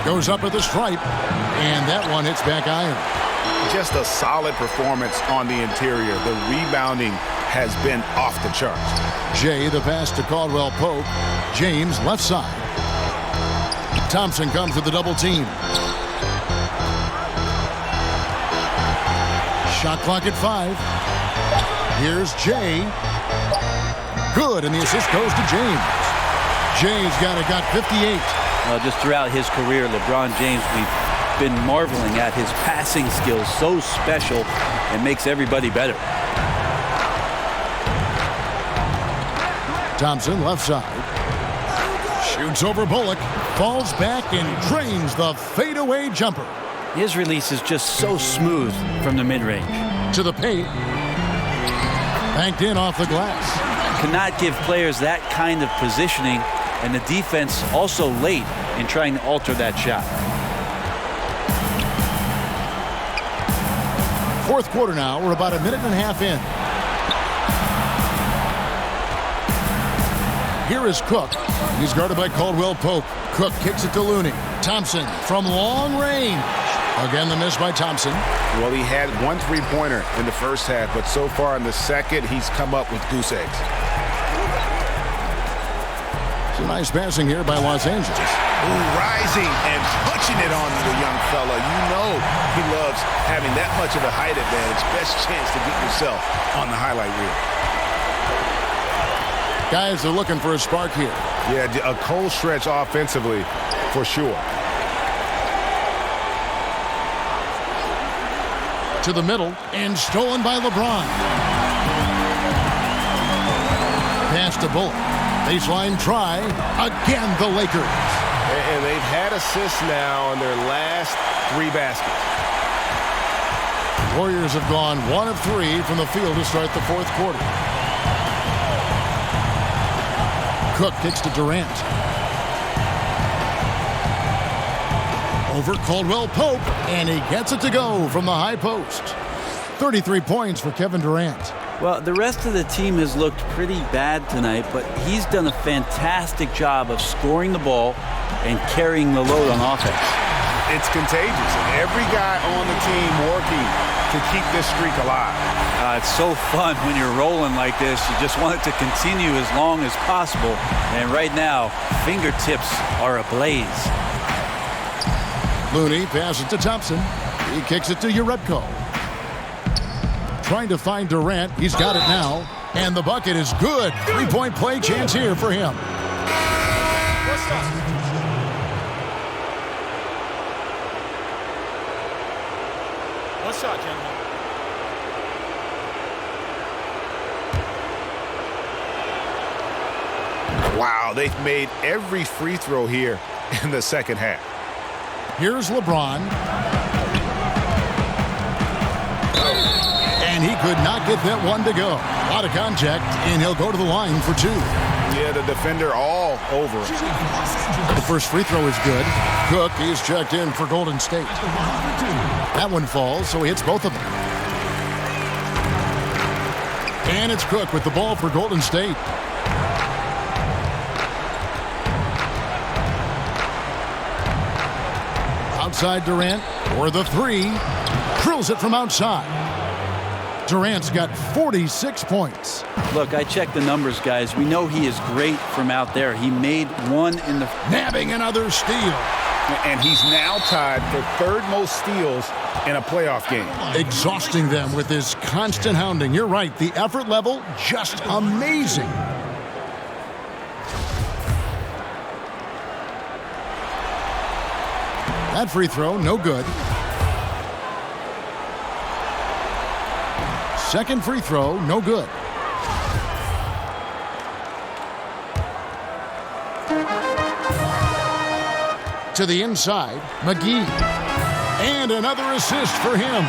Goes up at the stripe, and that one hits back iron. Just a solid performance on the interior. The rebounding has been off the charts. Jay, the pass to Caldwell-Pope. James, left side. Thompson comes with the double team. Shot clock at 5. Here's Jay. Good, and the assist goes to James. Jay's got 58. Just throughout his career, LeBron James, we've been marveling at his passing skills. So special and makes everybody better. Thompson, left side. Shoots over Bullock. Falls back and drains the fadeaway jumper. His release is just so smooth from the mid-range. To the paint. Banked in off the glass. Cannot give players that kind of positioning, and the defense also late in trying to alter that shot. Fourth quarter now. We're about a minute and a half in. Here is Cook. He's guarded by Caldwell-Pope. Cook kicks it to Looney. Thompson from long range. Again, the miss by Thompson. Well, he had 1 3-pointer in the first half, but so far in the second, he's come up with goose eggs. Some nice passing here by Los Angeles. Ooh, rising and punching it on the young fella. You know he loves having that much of a height advantage. Best chance to get yourself on the highlight reel. Guys are looking for a spark here. Yeah, a cold stretch offensively for sure. To the middle and stolen by LeBron. Pass to Bullock. Baseline try. Again, the Lakers. And they've had assists now on their last 3 baskets. Warriors have gone 1 of 3 from the field to start the fourth quarter. Cook kicks to Durant. Over Caldwell-Pope, and he gets it to go from the high post. 33 points for Kevin Durant. Well, the rest of the team has looked pretty bad tonight, but he's done a fantastic job of scoring the ball and carrying the load on offense. It's contagious. Every guy on the team working to keep this streak alive. It's so fun when you're rolling like this. You just want it to continue as long as possible. And right now, fingertips are ablaze. Looney passes to Thompson. He kicks it to Urebko. Trying to find Durant. He's got it now. And the bucket is good. 3-point play chance here for him. One shot, gentlemen. Wow, they've made every free throw here in the second half. Here's LeBron. And he could not get that one to go. A lot of contact, and he'll go to the line for 2. Yeah, the defender all over it. The first free throw is good. Cook, he's checked in for Golden State. That one falls, so he hits both of them. And it's Cook with the ball for Golden State. Outside Durant, or the 3. Drills it from outside. Durant's got 46 points. Look, I checked the numbers, guys. We know he is great from out there. He made one in the... Nabbing another steal. And he's now tied for 3rd most steals in a playoff game. Exhausting them with his constant hounding. You're right, the effort level, just amazing. That free throw, no good. Second free throw, no good. To the inside, McGee. And another assist for him.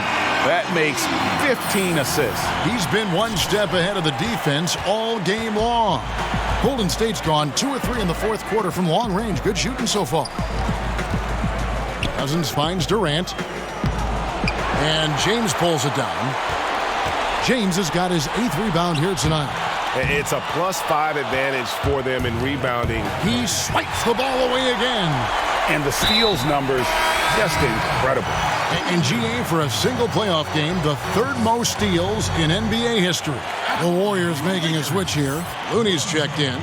That makes 15 assists. He's been one step ahead of the defense all game long. Golden State's gone 2 or 3 in the fourth quarter from long range. Good shooting so far. Cousins finds Durant. And James pulls it down. James has got his 8th rebound here tonight. It's a +5 advantage for them in rebounding. He swipes the ball away again. And the steals numbers, just incredible. And GA for a single playoff game, the 3rd most steals in NBA history. The Warriors making a switch here. Looney's checked in. 2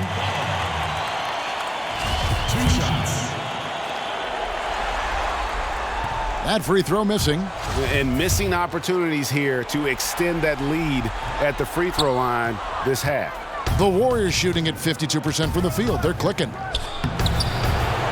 shots. That free throw missing. And missing opportunities here to extend that lead at the free throw line this half. The Warriors shooting at 52% from the field. They're clicking.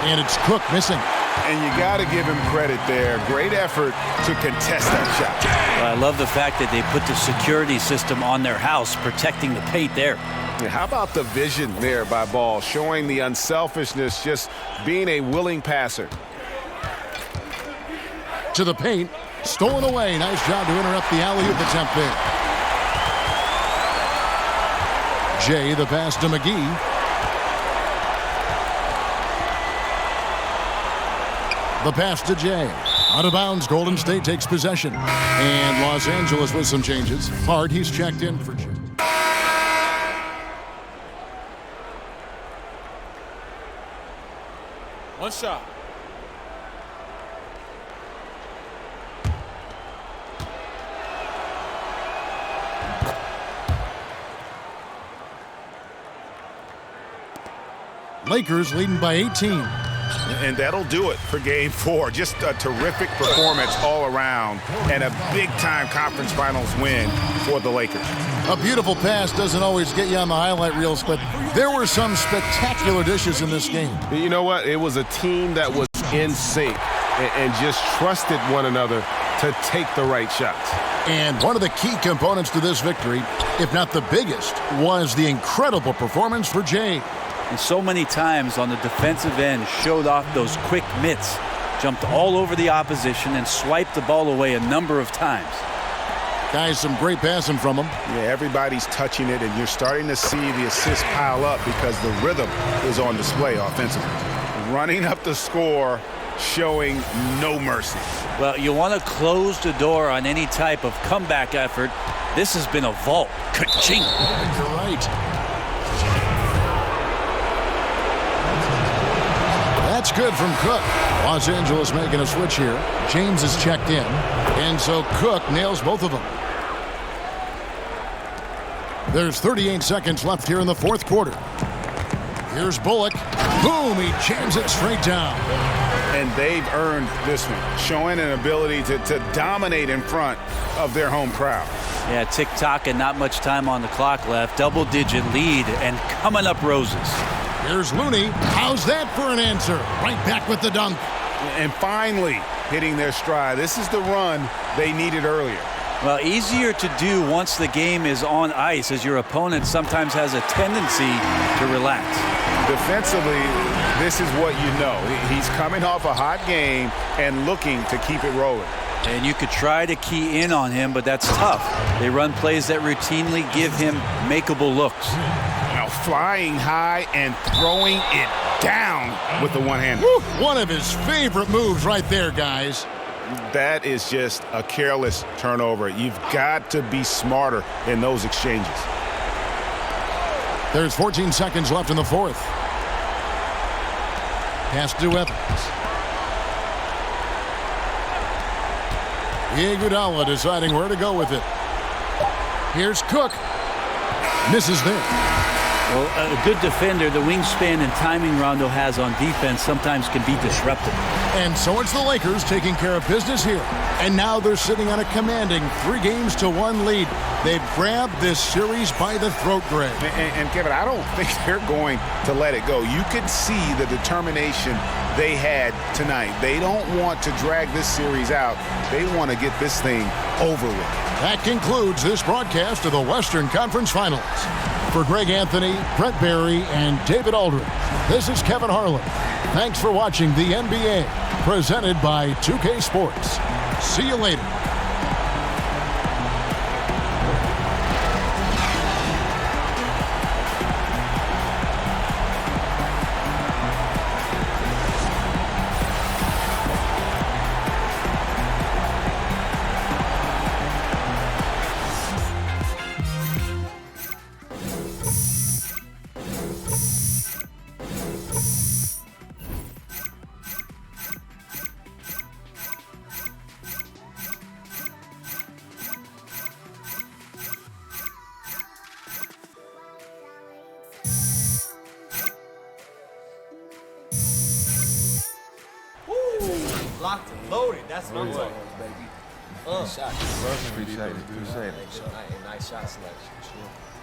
And it's Cook missing. And you got to give him credit there. Great effort to contest that shot. Well, I love the fact that they put the security system on their house, protecting the paint there. Yeah, how about the vision there by Ball, showing the unselfishness, just being a willing passer. To the paint, stolen away. Nice job to interrupt the alley-oop attempt there. Jay, the pass to McGee. The pass to Jay. Out of bounds, Golden State takes possession. And Los Angeles with some changes. Hart, he's checked in for Jay. One shot. Lakers leading by 18. And that'll do it for Game 4. Just a terrific performance all around and a big-time conference finals win for the Lakers. A beautiful pass doesn't always get you on the highlight reels, but there were some spectacular dishes in this game. You know what? It was a team that was in sync and just trusted one another to take the right shots. And one of the key components to this victory, if not the biggest, was the incredible performance for Jay. And so many times on the defensive end showed off those quick mitts, jumped all over the opposition and swiped the ball away a number of times. Guys, some great passing from him. Yeah, everybody's touching it, and you're starting to see the assists pile up because the rhythm is on display offensively. Running up the score, showing no mercy. Well, you want to close the door on any type of comeback effort. This has been a vault. Ka-ching. You're right. That's good from Cook. Los Angeles making a switch here. James is checked in. And so Cook nails both of them. There's 38 seconds left here in the fourth quarter. Here's Bullock. Boom, he jams it straight down. And they've earned this one, showing an ability to dominate in front of their home crowd. Yeah, tick-tock and not much time on the clock left. Double-digit lead and coming up roses. Here's Looney. How's that for an answer? Right back with the dunk. And finally hitting their stride. This is the run they needed earlier. Well, easier to do once the game is on ice, as your opponent sometimes has a tendency to relax. Defensively, this is what you know. He's coming off a hot game and looking to keep it rolling. And you could try to key in on him, but that's tough. They run plays that routinely give him makeable looks. Now flying high and throwing it down with the one-hander. One of his favorite moves right there, guys. That is just a careless turnover. You've got to be smarter in those exchanges. There's 14 seconds left in the fourth. Pass to Evans. Iguodala deciding where to go with it. Here's Cook. Misses there. Well, a good defender, the wingspan and timing Rondo has on defense sometimes can be disruptive. And so it's the Lakers taking care of business here. And now they're sitting on a commanding 3-1 lead. They've grabbed this series by the throat, Greg. And Kevin, I don't think they're going to let it go. You could see the determination they had tonight. They don't want to drag this series out. They want to get this thing over with. That concludes this broadcast of the Western Conference Finals. For Greg Anthony, Brett Barry, and David Aldridge, this is Kevin Harlan. Thanks for watching the NBA, presented by 2K Sports. See you later. Locked and loaded. That's what I'm talking about, baby. Shot. Appreciate it. Nice shot selection. Sure.